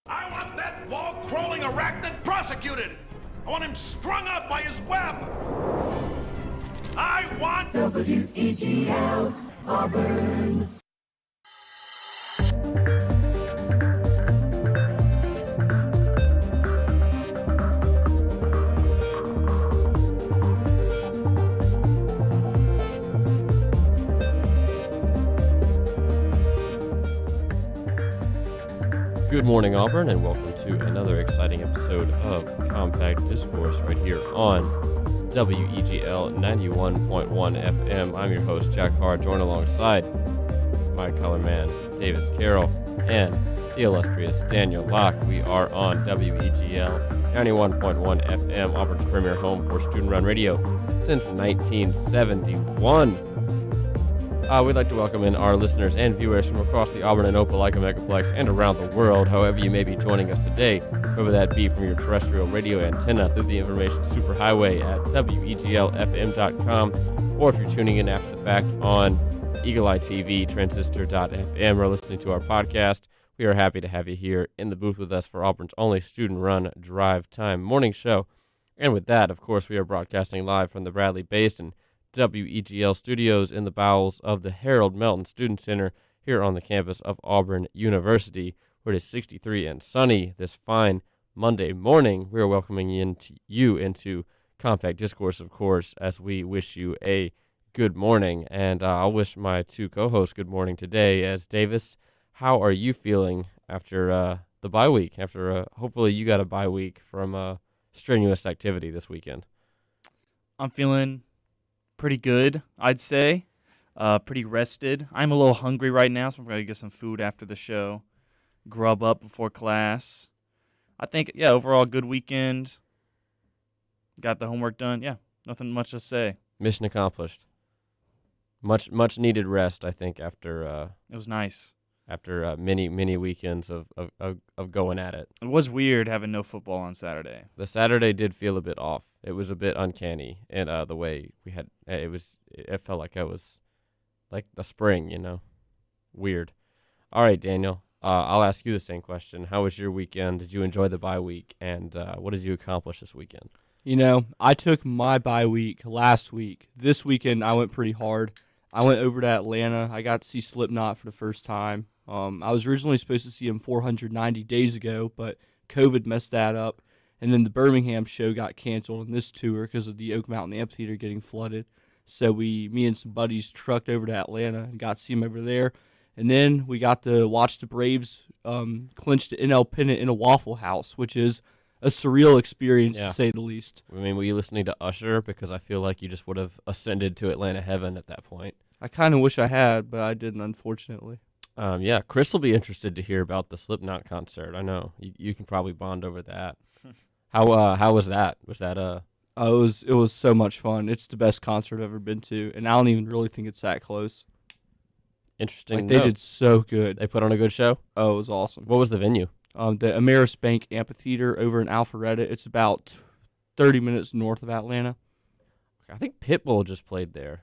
I want that wall-crawling arachnid prosecuted. I want him strung up by his web. I want WEGL Auburn. Good morning, Auburn, and welcome to another exciting episode of Compact Discourse right here on WEGL 91.1 FM. I'm your host, Jack Hard, joined alongside my color man, Davis Carroll, and the illustrious Daniel Locke. We are on WEGL 91.1 FM, Auburn's premier home for student-run radio since 1971. We'd like to welcome in our listeners and viewers from across the Auburn and Opelika Megaplex and around the world, however you may be joining us today, whether that be from your terrestrial radio antenna through the information superhighway at weglfm.com, or if you're tuning in after the fact on Eagle Eye TV, transistor.fm, or listening to our podcast. We are happy to have you here in the booth with us for Auburn's only student-run drive time morning show. And with that, of course, we are broadcasting live from the Bradley-based and WEGL studios in the bowels of the Harold Melton Student Center here on the campus of Auburn University, where it is 63 and sunny this fine Monday morning. We are welcoming you into Compact Discourse, of course, as we wish you a good morning. And I'll wish my two co-hosts good morning today. As Davis, how are you feeling after the bye week? After hopefully you got a bye week from strenuous activity this weekend. I'm feeling pretty good, I'd say. Pretty rested. I'm a little hungry right now, so I'm going to get some food after the show. Grub up before class. I think, overall good weekend. Got the homework done. Yeah, nothing much to say. Mission accomplished. Much needed rest, I think, after it was nice. After many weekends of going at it. It was weird having no football on Saturday. The Saturday did feel a bit off. It was a bit uncanny, and the way we had it felt like it was like the spring, weird. All right, Daniel, I'll ask you the same question. How was your weekend? Did you enjoy the bye week, and what did you accomplish this weekend? I took my bye week last week. This weekend I went pretty hard. I went over to Atlanta. I got to see Slipknot for the first time. I was originally supposed to see him 490 days ago, but COVID messed that up. And then the Birmingham show got canceled in this tour because of the Oak Mountain Amphitheater getting flooded. So me and some buddies trucked over to Atlanta and got to see him over there. And then we got to watch the Braves clinch the NL pennant in a Waffle House, which is a surreal experience, to say the least. I mean, were you listening to Usher? Because I feel like you just would have ascended to Atlanta heaven at that point. I kind of wish I had, but I didn't, unfortunately. Chris will be interested to hear about the Slipknot concert. I know you can probably bond over that. How was that? Was that it was so much fun. It's the best concert I've ever been to, and I don't even really think it's that close. Interesting. They did so good. They put on a good show? Oh, it was awesome. What was the venue? The Ameris Bank Amphitheater over in Alpharetta. It's about 30 minutes north of Atlanta. I think Pitbull just played there.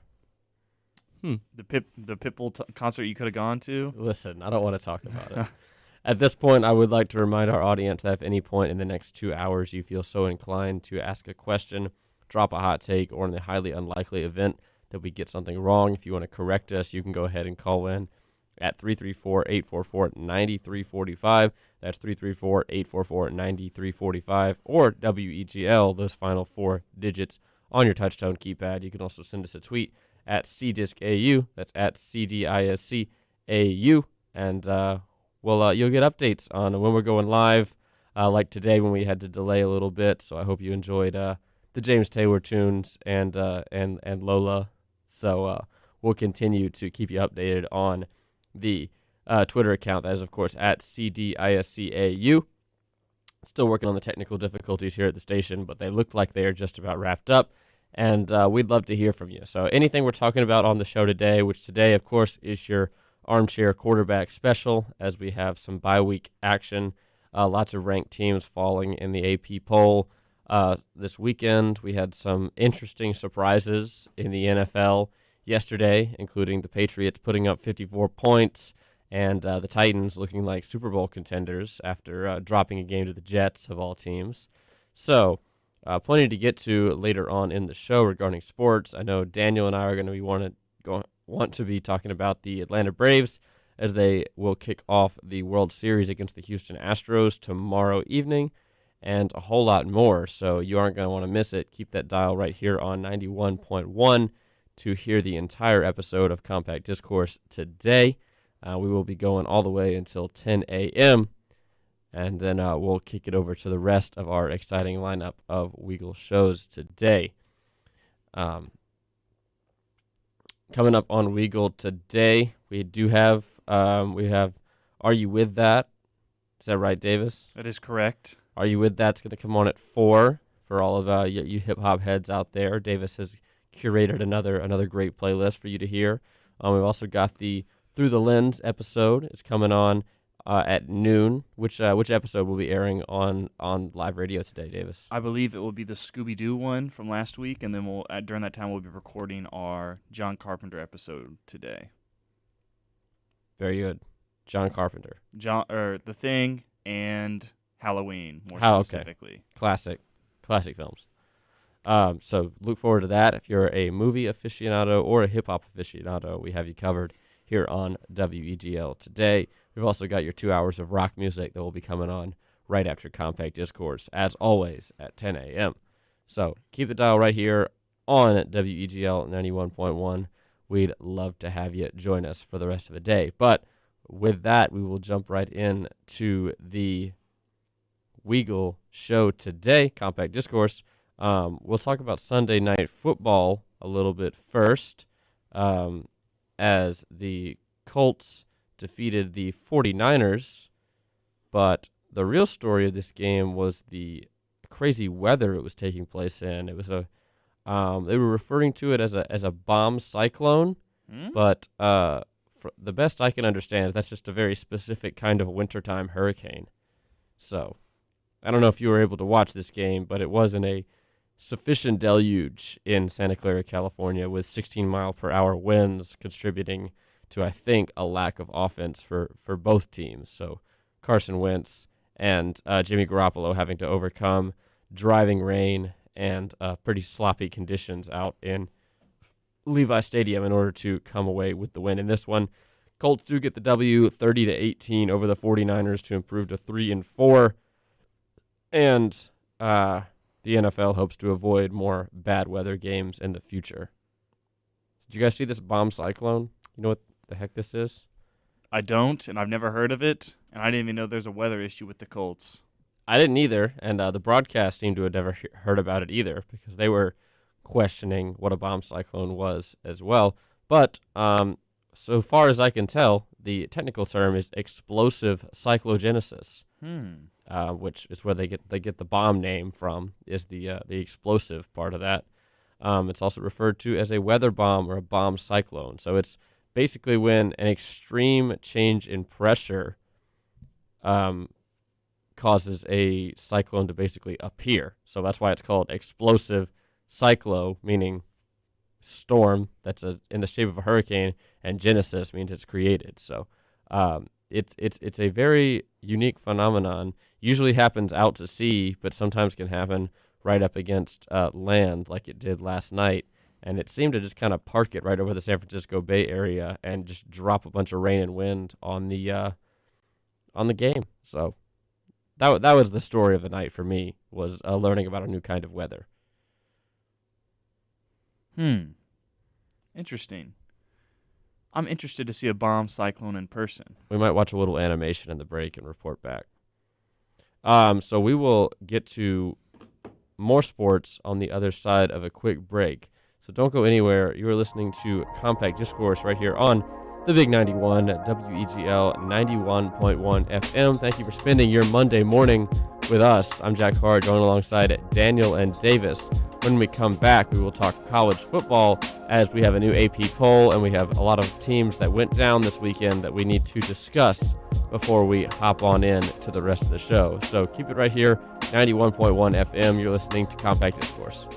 The Pitbull concert you could have gone to? Listen, I don't want to talk about it. At this point, I would like to remind our audience that if any point in the next 2 hours you feel so inclined to ask a question, drop a hot take, or in the highly unlikely event that we get something wrong, if you want to correct us, you can go ahead and call in at 334-844-9345. That's 334-844-9345, or WEGL, those final four digits on your touchtone keypad. You can also send us a tweet at CDiscAU. That's at CDISCAU. And you'll get updates on when we're going live, like today when we had to delay a little bit. So I hope you enjoyed the James Taylor tunes and Lola. So we'll continue to keep you updated on the Twitter account. That is, of course, at CDISCAU. Still working on the technical difficulties here at the station, but they look like they are just about wrapped up. And we'd love to hear from you. So anything we're talking about on the show today, which today, of course, is your armchair quarterback special, as we have some bye week action. Lots of ranked teams falling in the AP poll. This weekend, we had some interesting surprises in the NFL yesterday, including the Patriots putting up 54 points and the Titans looking like Super Bowl contenders after dropping a game to the Jets, of all teams. So, plenty to get to later on in the show regarding sports. I know Daniel and I are going to be want to be talking about the Atlanta Braves as they will kick off the World Series against the Houston Astros tomorrow evening, and a whole lot more. So you aren't going to want to miss it. Keep that dial right here on 91.1 to hear the entire episode of Compact Discourse today. We will be going all the way until 10 a.m., and then we'll kick it over to the rest of our exciting lineup of WEGL shows today. Coming up on WEGL today, we have Are You With That? Is that right, Davis? That is correct. Are You With That's going to come on at 4 for all of you hip-hop heads out there. Davis has curated another great playlist for you to hear. We've also got the Through the Lens episode. It's coming on at noon. Which episode will be airing on live radio today, Davis? I believe it will be the Scooby-Doo one from last week, and then we'll during that time we'll be recording our John Carpenter episode today. Very good. John Carpenter. The Thing and Halloween, more specifically. Okay. Classic films. So look forward to that. If you're a movie aficionado or a hip-hop aficionado, we have you covered here on WEGL today. We've also got your 2 hours of rock music that will be coming on right after Compact Discourse, as always, at 10 a.m. So keep the dial right here on WEGL 91.1. We'd love to have you join us for the rest of the day. But with that, we will jump right in to the WEGL show today, Compact Discourse. We'll talk about Sunday Night Football a little bit first, as the Colts defeated the 49ers, but the real story of this game was the crazy weather it was taking place in. It was they were referring to it as a bomb cyclone, but for the best I can understand is that's just a very specific kind of wintertime hurricane. So I don't know if you were able to watch this game, but it was in a sufficient deluge in Santa Clara, California, with 16-mile-per-hour winds contributing to, I think, a lack of offense for both teams. So Carson Wentz and Jimmy Garoppolo having to overcome driving rain and pretty sloppy conditions out in Levi Stadium in order to come away with the win. In this one, Colts do get the W 30-18 over the 49ers to improve to 3-4. And the NFL hopes to avoid more bad weather games in the future. Did you guys see this bomb cyclone? You know what the heck this is? I don't, and I've never heard of it, and I didn't even know there's a weather issue with the Colts. I didn't either, and the broadcast seemed to have never heard about it either because they were questioning what a bomb cyclone was as well. But so far as I can tell, the technical term is explosive cyclogenesis, which is where they get the bomb name from, is the explosive part of that. It's also referred to as a weather bomb or a bomb cyclone. So it's basically when an extreme change in pressure causes a cyclone to basically appear. So that's why it's called explosive cyclo, meaning storm that's in the shape of a hurricane, and genesis means it's created. So it's a very unique phenomenon. Usually happens out to sea, but sometimes can happen right up against land, like it did last night. And it seemed to just kind of park it right over the San Francisco Bay Area and just drop a bunch of rain and wind on the game. So that was the story of the night for me, was learning about a new kind of weather. Interesting. I'm interested to see a bomb cyclone in person. We might watch a little animation in the break and report back. So we will get to more sports on the other side of a quick break. So don't go anywhere. You are listening to Compact Discourse right here on the Big 91, WEGL 91.1 FM. Thank you for spending your Monday morning with us. I'm Jack Hart, joined alongside Daniel and Davis. When we come back, we will talk college football as we have a new AP poll and we have a lot of teams that went down this weekend that we need to discuss before we hop on in to the rest of the show. So keep it right here, 91.1 FM. You're listening to Compact Discourse.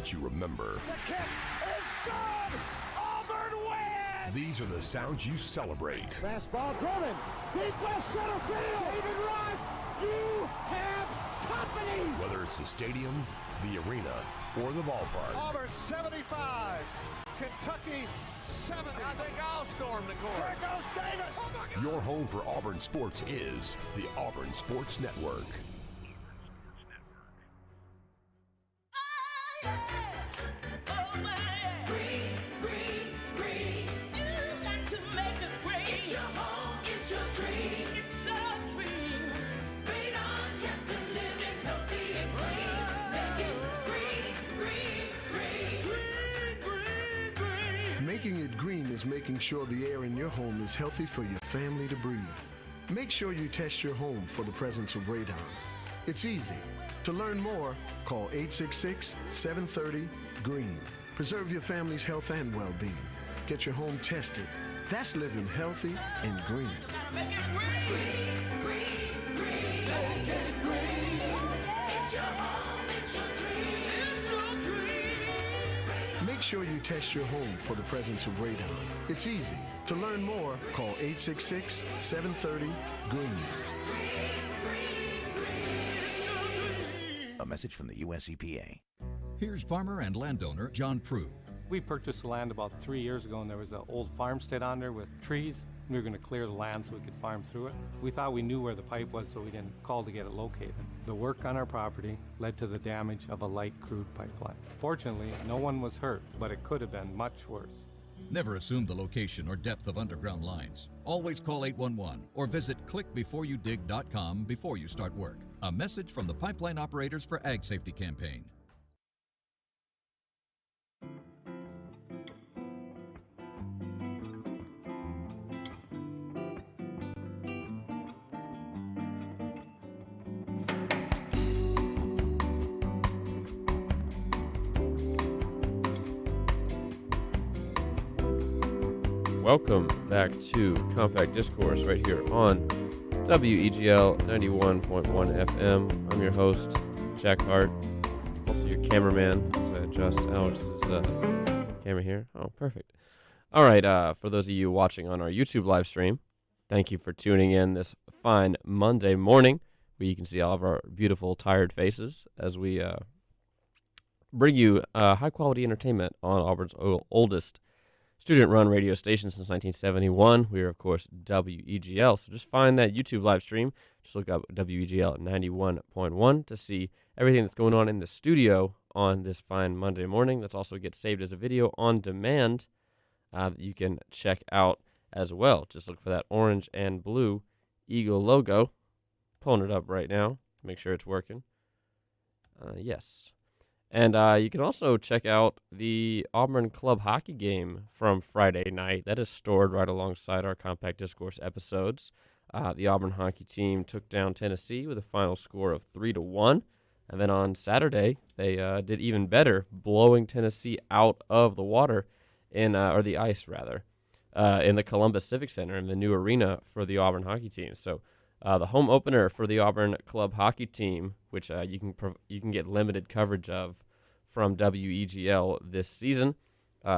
that you remember. The kick is good! Auburn wins! These are the sounds you celebrate. Fastball driven, deep left center field! David Ross, you have company! Whether it's the stadium, the arena, or the ballpark. Auburn 75, Kentucky 70. I think I'll storm the court. There goes Davis! Oh my God! Your home for Auburn sports is the Auburn Sports Network. Making it green is making sure the air in your home is healthy for your family to breathe. Make sure you test your home for the presence of radon. It's easy. To learn more, call 866-730-GREEN. Preserve your family's health and well-being. Get your home tested. That's living healthy and green. Make it green, green, green. Make it green. It's your home, it's your dream. It's your dream. Make sure you test your home for the presence of radon. It's easy. To learn more, call 866-730-GREEN. A message from the U.S. EPA. Here's farmer and landowner John Prue. We purchased the land about 3 years ago, and there was an old farmstead on there with trees. We were going to clear the land so we could farm through it. We thought we knew where the pipe was, so we didn't call to get it located. The work on our property led to the damage of a light crude pipeline. Fortunately, no one was hurt, but it could have been much worse. Never assume the location or depth of underground lines. Always call 811 or visit clickbeforeyoudig.com before you start work. A message from the Pipeline Operators for Ag Safety Campaign. Welcome back to Compact Discourse right here on WEGL 91.1 FM. I'm your host, Jack Hart, also your cameraman. As I adjust Alex's camera here. Oh, perfect. All right, for those of you watching on our YouTube live stream, thank you for tuning in this fine Monday morning where you can see all of our beautiful, tired faces as we bring you high-quality entertainment on Auburn's oldest student-run radio station since 1971. We are, of course, WEGL. So just find that YouTube live stream. Just look up WEGL 91.1 to see everything that's going on in the studio on this fine Monday morning. That's also gets saved as a video on demand that you can check out as well. Just look for that orange and blue Eagle logo. Pulling it up right now. Make sure it's working. Yes. And you can also check out the Auburn Club hockey game from Friday night. That is stored right alongside our Compact Discourse episodes. The Auburn hockey team took down Tennessee with a final score of 3-1. And then on Saturday, they did even better, blowing Tennessee out of the water, or the ice, rather, in the Columbus Civic Center in the new arena for the Auburn hockey team. So the home opener for the Auburn Club hockey team, which you can get limited coverage of from WEGL this season.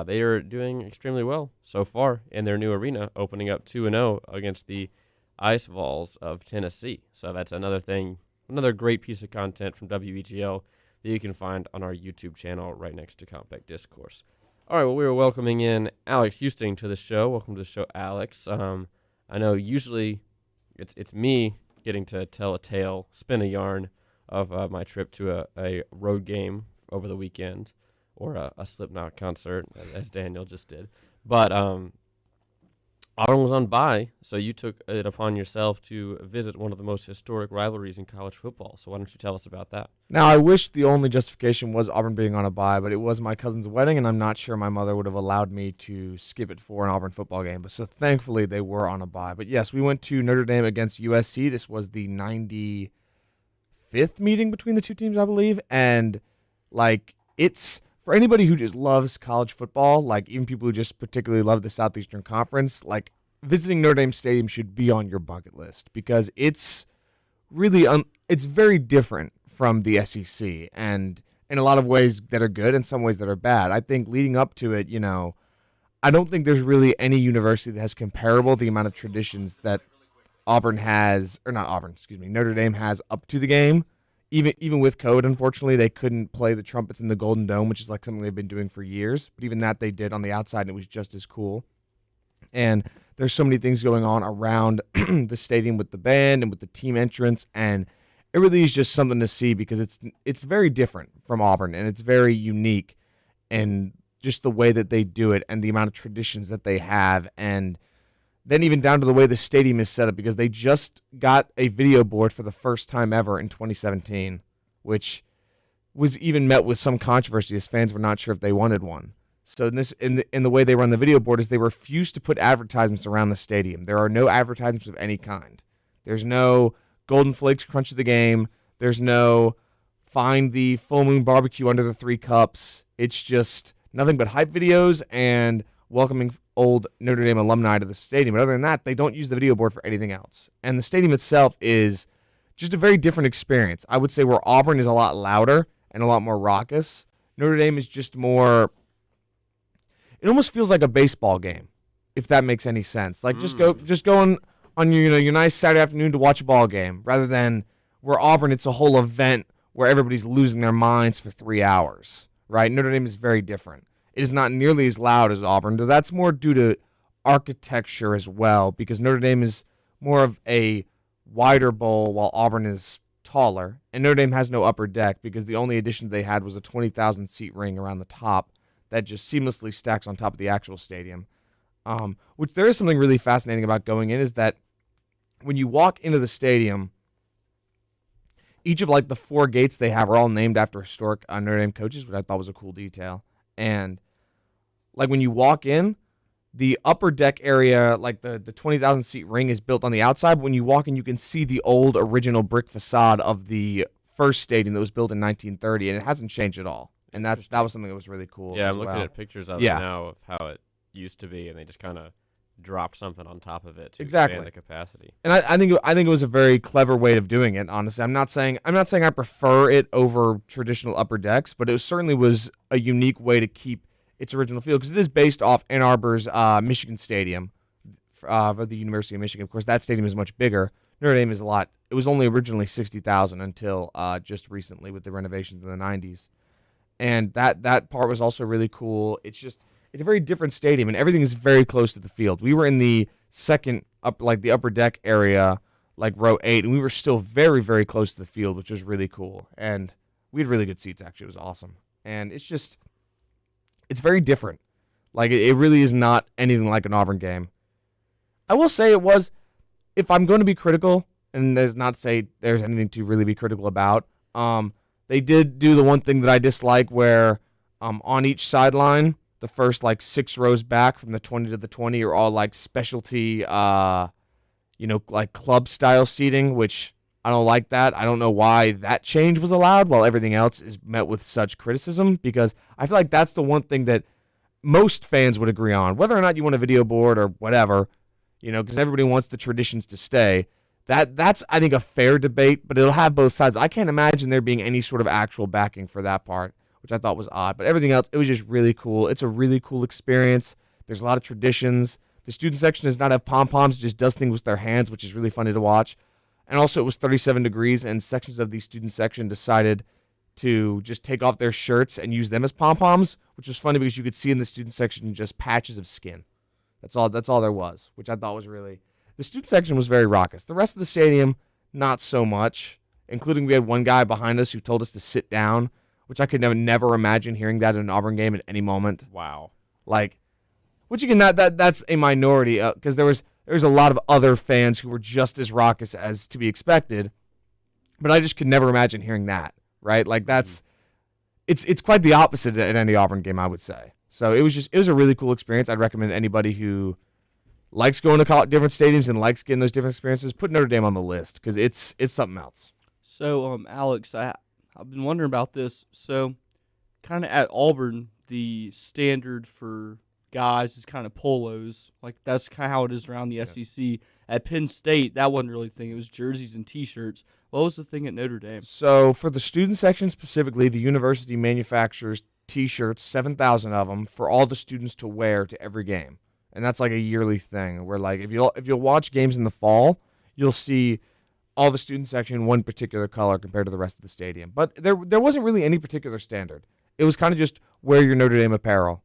They are doing extremely well so far in their new arena, opening up 2-0 against the Ice Vols of Tennessee. So that's another great piece of content from WEGL that you can find on our YouTube channel right next to Compact Discourse. All right, well, we are welcoming in Alex Houston to the show. Welcome to the show, Alex. I know usually it's me getting to tell a tale, spin a yarn of my trip to a road game over the weekend, or a Slipknot concert, as Daniel just did. But Auburn was on bye, so you took it upon yourself to visit one of the most historic rivalries in college football. So why don't you tell us about that? Now, I wish the only justification was Auburn being on a bye, but it was my cousin's wedding, and I'm not sure my mother would have allowed me to skip it for an Auburn football game. But so thankfully, they were on a bye. But yes, we went to Notre Dame against USC. This was the 95th meeting between the two teams, I believe, and it's for anybody who just loves college football, even people who just particularly love the Southeastern Conference, visiting Notre Dame Stadium should be on your bucket list because it's really it's very different from the SEC. And in a lot of ways that are good and some ways that are bad. I think leading up to it, I don't think there's really any university that has comparable the amount of traditions that Auburn has, or not Auburn, excuse me, Notre Dame has up to the game. Even with COVID, unfortunately, they couldn't play the trumpets in the Golden Dome, which is like something they've been doing for years. But even that they did on the outside, and it was just as cool. And there's so many things going on around the stadium with the band and with the team entrance, and it really is just something to see because it's very different from Auburn, and it's very unique, and just the way that they do it and the amount of traditions that they have, and then even down to the way the stadium is set up, because they just got a video board for the first time ever in 2017, which was even met with some controversy as fans were not sure if they wanted one. So in the way they run the video board is they refuse to put advertisements around the stadium. There are no advertisements of any kind. There's no Golden Flakes crunch of the game. There's no find the full moon barbecue under the 3 cups. It's just nothing but hype videos and welcoming old Notre Dame alumni to the stadium. But other than that, they don't use the video board for anything else. And the stadium itself is just a very different experience. I would say where Auburn is a lot louder and a lot more raucous, Notre Dame is just more... It almost feels like a baseball game, if that makes any sense. Like just going on your nice Saturday afternoon to watch a ball game, rather than where Auburn, it's a whole event where everybody's losing their minds for 3 hours. Right? Notre Dame is very different. It is not nearly as loud as Auburn, though that's more due to architecture as well, because Notre Dame is more of a wider bowl while Auburn is taller, and Notre Dame has no upper deck because the only addition they had was a 20,000 seat ring around the top that just seamlessly stacks on top of the actual stadium. Which there is something really fascinating about going in, is that when you walk into the stadium, each of like the 4 gates they have are all named after historic Notre Dame coaches, which I thought was a cool detail. And like when you walk in, the upper deck area, like the 20,000 seat ring is built on the outside. But when you walk in, you can see the old original brick facade of the first stadium that was built in 1930, and it hasn't changed at all. And that was something that was really cool. Yeah, as I'm looking well. at pictures of it now of how it used to be, and they just kind of dropped something on top of it to expand the capacity. And I think it was a very clever way of doing it. Honestly, I'm not saying I prefer it over traditional upper decks, but it certainly was a unique way to keep its original feel, because it is based off Ann Arbor's Michigan Stadium of the University of Michigan. Of course, that stadium is much bigger. Notre Dame is a lot. It was only originally 60,000 until just recently with the renovations in the 90s. And that part was also really cool. It's a very different stadium, and everything is very close to the field. We were in the the upper deck area, like row 8, and we were still very, very close to the field, which was really cool. And we had really good seats, actually. It was awesome. And it's very different. Like, it really is not anything like an Auburn game. I will say it was, if I'm going to be critical, and there's not say there's anything to really be critical about, they did do the one thing that I dislike where on each sideline, the first 6 rows back from the 20 to the 20 are all specialty, club style seating, which I don't like that. I don't know why that change was allowed while everything else is met with such criticism, because I feel like that's the one thing that most fans would agree on, whether or not you want a video board or whatever, because everybody wants the traditions to stay. That's, I think, a fair debate, but it'll have both sides. I can't imagine there being any sort of actual backing for that part, which I thought was odd. But everything else, it was just really cool. It's a really cool experience. There's a lot of traditions. The student section does not have pom-poms. It just does things with their hands, which is really funny to watch. And also, it was 37 degrees, and sections of the student section decided to just take off their shirts and use them as pom-poms, which was funny because you could see in the student section just patches of skin. That's all there was, which I thought was really... The student section was very raucous. The rest of the stadium, not so much, including we had one guy behind us who told us to sit down, which I could never imagine hearing that in an Auburn game at any moment. Wow. Which again, that's a minority, because there's a lot of other fans who were just as raucous as to be expected, but I just could never imagine hearing that, right? It's quite the opposite at any Auburn game, I would say. So it was a really cool experience. I'd recommend anybody who likes going to different stadiums and likes getting those different experiences, put Notre Dame on the list, because it's something else. So, Alex, I've been wondering about this. So, kind of at Auburn, the standard for guys is kind of polos. Like, that's kind of how it is around the SEC. At Penn State, that wasn't really a thing. It was jerseys and T-shirts. What was the thing at Notre Dame? So for the student section specifically, the university manufactures T-shirts, 7,000 of them, for all the students to wear to every game. And that's like a yearly thing where, like, if you'll watch games in the fall, you'll see all the student section in one particular color compared to the rest of the stadium. But there wasn't really any particular standard. It was kind of just wear your Notre Dame apparel,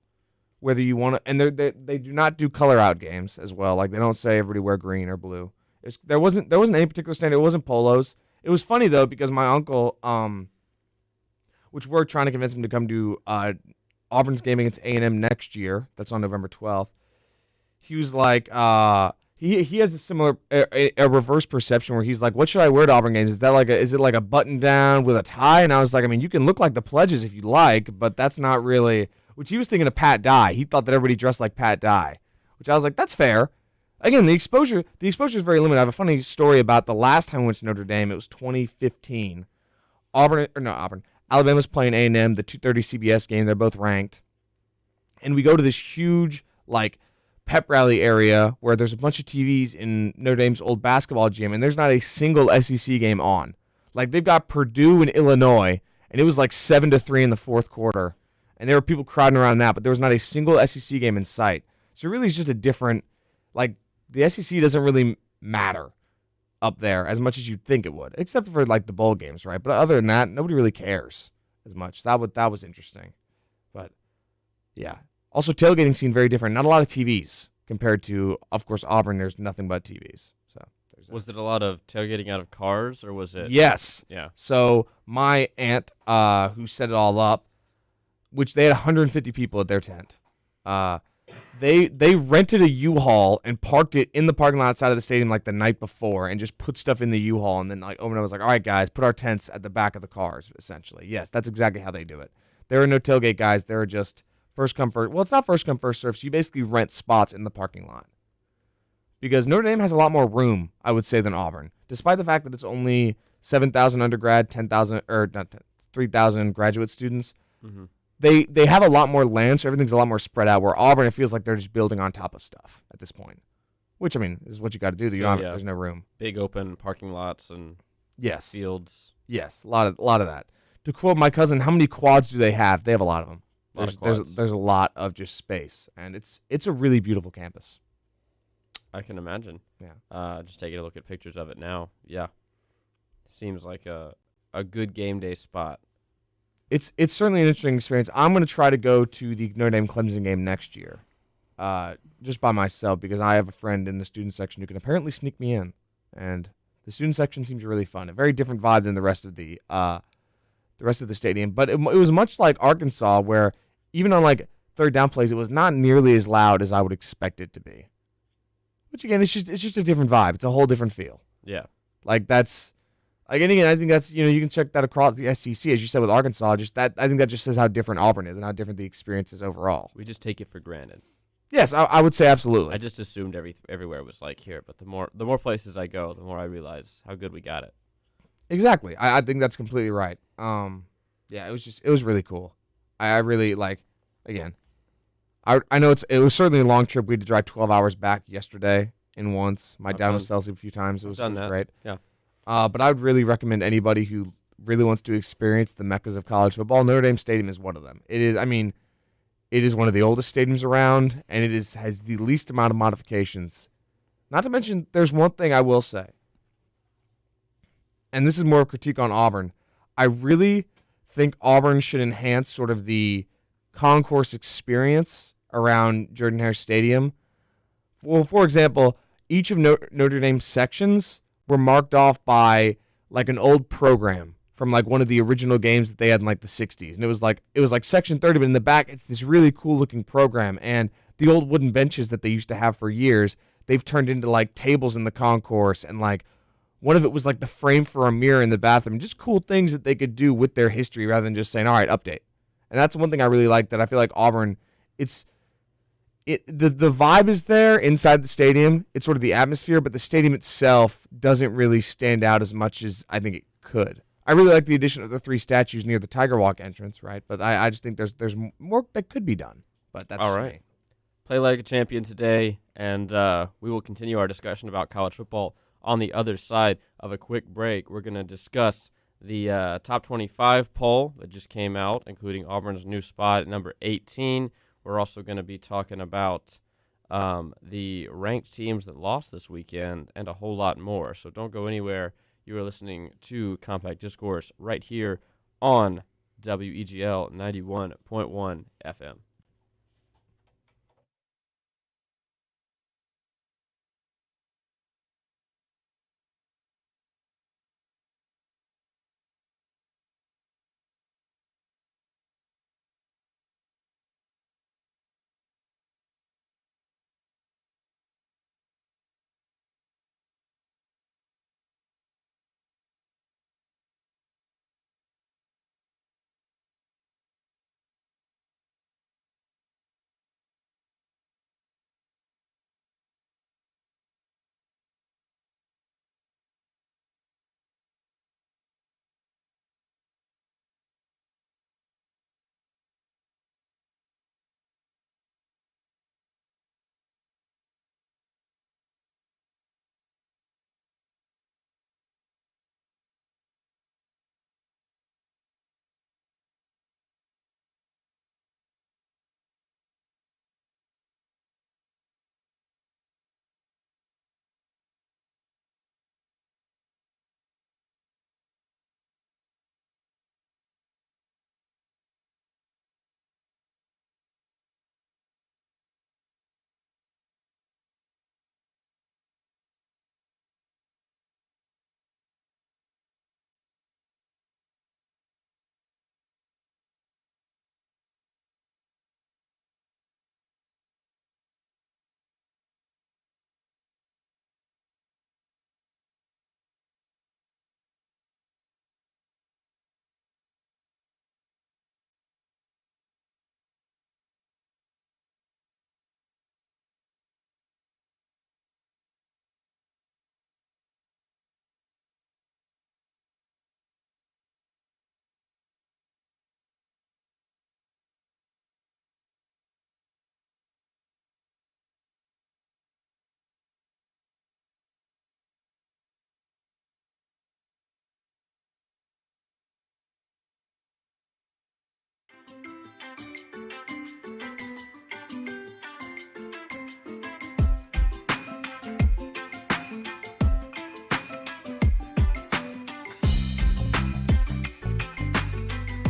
whether you want to. And they do not do color out games as well. Like, they don't say everybody wear green or blue. There wasn't any particular standard. It wasn't polos. It was funny though because my uncle, which we're trying to convince him to come to Auburn's game against A&M next year. That's on November 12th. He was like, he has a similar a reverse perception where he's like, what should I wear to Auburn games? Is it like a button down with a tie? And I was like, I mean, you can look like the Pledges if you like, but that's not really. Which he was thinking of Pat Dye. He thought that everybody dressed like Pat Dye, which I was like, that's fair. Again, the exposure is very limited. I have a funny story about the last time we went to Notre Dame. It was 2015. Alabama's playing A&M, the 2:30 CBS game. They're both ranked. And we go to this huge, like, pep rally area where there's a bunch of TVs in Notre Dame's old basketball gym, and there's not a single SEC game on. Like, they've got Purdue and Illinois, and it was like 7-3 in the fourth quarter. And there were people crowding around that, but there was not a single SEC game in sight. So really it's just a different, like, the SEC doesn't really matter up there as much as you'd think it would, except for, like, the bowl games, right? But other than that, nobody really cares as much. That was interesting. But, yeah. Also, tailgating seemed very different. Not a lot of TVs compared to, of course, Auburn. There's nothing but TVs. So was it a lot of tailgating out of cars, or was it? Yes. Yeah. So my aunt, who set it all up, which they had 150 people at their tent, they rented a U-Haul and parked it in the parking lot outside of the stadium like the night before and just put stuff in the U-Haul. And then, like, Omen was like, all right, guys, put our tents at the back of the cars, essentially. Yes, that's exactly how they do it. There are no tailgate guys. There are just first come, first. Well, it's not first come, first serve. So you basically rent spots in the parking lot. Because Notre Dame has a lot more room, I would say, than Auburn. Despite the fact that it's only 7,000 undergrad, 3,000 graduate students. Mm-hmm. They have a lot more land, so everything's a lot more spread out, where Auburn, it feels like they're just building on top of stuff at this point. Which, I mean, is what you got to do. There's no room. Big open parking lots and fields. Yes, a lot of that. To quote my cousin, how many quads do they have? They have a lot of them. There's a lot of just space, and it's a really beautiful campus. I can imagine. Yeah. Just taking a look at pictures of it now. Yeah. Seems like a good game day spot. It's certainly an interesting experience. I'm going to try to go to the Notre Dame Clemson game next year, just by myself, because I have a friend in the student section who can apparently sneak me in, and the student section seems really fun. A very different vibe than the rest of the stadium, but it was much like Arkansas, where even on like third down plays, it was not nearly as loud as I would expect it to be. Which again, it's just a different vibe. It's a whole different feel. Yeah, like that's. Like, and again, I think that's, you can check that across the SEC, as you said with Arkansas. I think that just says how different Auburn is and how different the experience is overall. We just take it for granted. Yes, I would say absolutely. I just assumed everywhere was like here, but the more places I go, the more I realize how good we got it. Exactly. I think that's completely right. Yeah, it was really cool. I really, like, again, I know it was certainly a long trip. We had to drive 12 hours back yesterday in once. My dad almost fell asleep a few times. It was great. Yeah. But I would really recommend anybody who really wants to experience the meccas of college football. Notre Dame Stadium is one of them. It is one of the oldest stadiums around, and it has the least amount of modifications. Not to mention, there's one thing I will say, and this is more a critique on Auburn. I really think Auburn should enhance sort of the concourse experience around Jordan-Hare Stadium. Well, for example, each of Notre Dame's sections were marked off by like an old program from like one of the original games that they had in like the 60s. And it was like section 30, but in the back it's this really cool looking program, and the old wooden benches that they used to have for years, they've turned into like tables in the concourse, and like one of it was like the frame for a mirror in the bathroom. Just cool things that they could do with their history rather than just saying, all right, update. And that's one thing I really like, that I feel like Auburn, the vibe is there inside the stadium. It's sort of the atmosphere, but the stadium itself doesn't really stand out as much as I think it could. I really like the addition of the 3 statues near the Tiger Walk entrance, right? But I just think there's more that could be done. But that's all right. Play like a champion today, and we will continue our discussion about college football on the other side of a quick break. We're going to discuss the top 25 poll that just came out, including Auburn's new spot at number 18. We're also going to be talking about the ranked teams that lost this weekend and a whole lot more. So don't go anywhere. You are listening to Compact Discourse right here on WEGL 91.1 FM.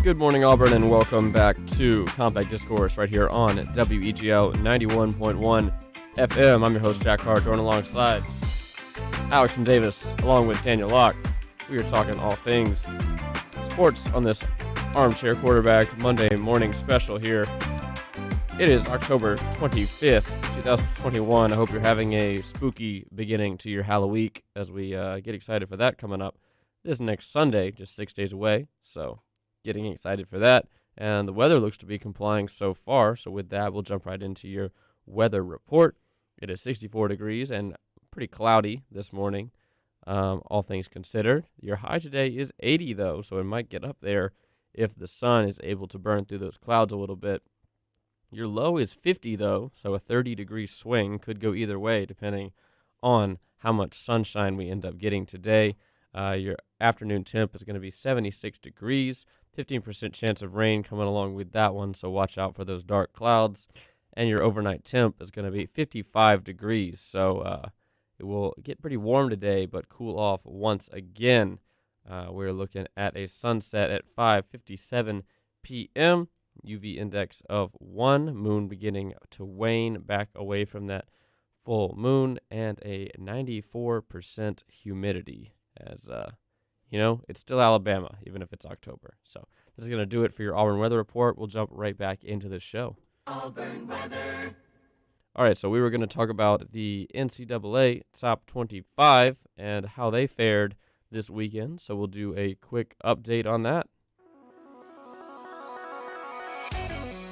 Good morning, Auburn, and welcome back to Compact Discourse right here on WEGL 91.1 FM. I'm your host, Jack Hardorn, alongside Alex and Davis, along with Daniel Locke. We are talking all things sports on this Armchair Quarterback Monday morning special here. It is October 25th, 2021. I hope you're having a spooky beginning to your Halloween as we get excited for that coming up this next Sunday, just 6 days away. So getting excited for that. And the weather looks to be complying so far. So with that, we'll jump right into your weather report. It is 64 degrees and pretty cloudy this morning, all things considered. Your high today is 80, though, so it might get up there if the sun is able to burn through those clouds a little bit. Your low is 50, though, so a 30-degree swing could go either way depending on how much sunshine we end up getting today. Your afternoon temp is going to be 76 degrees, 15% chance of rain coming along with that one, so watch out for those dark clouds. And your overnight temp is going to be 55 degrees, so it will get pretty warm today, but cool off once again. We're looking at a sunset at 5:57 p.m., UV index of 1, moon beginning to wane back away from that full moon, and a 94% humidity. As it's still Alabama, even if it's October. So this is going to do it for your Auburn weather report. We'll jump right back into the show. Auburn weather. All right, so we were going to talk about the NCAA top 25 and how they fared this weekend. So we'll do a quick update on that.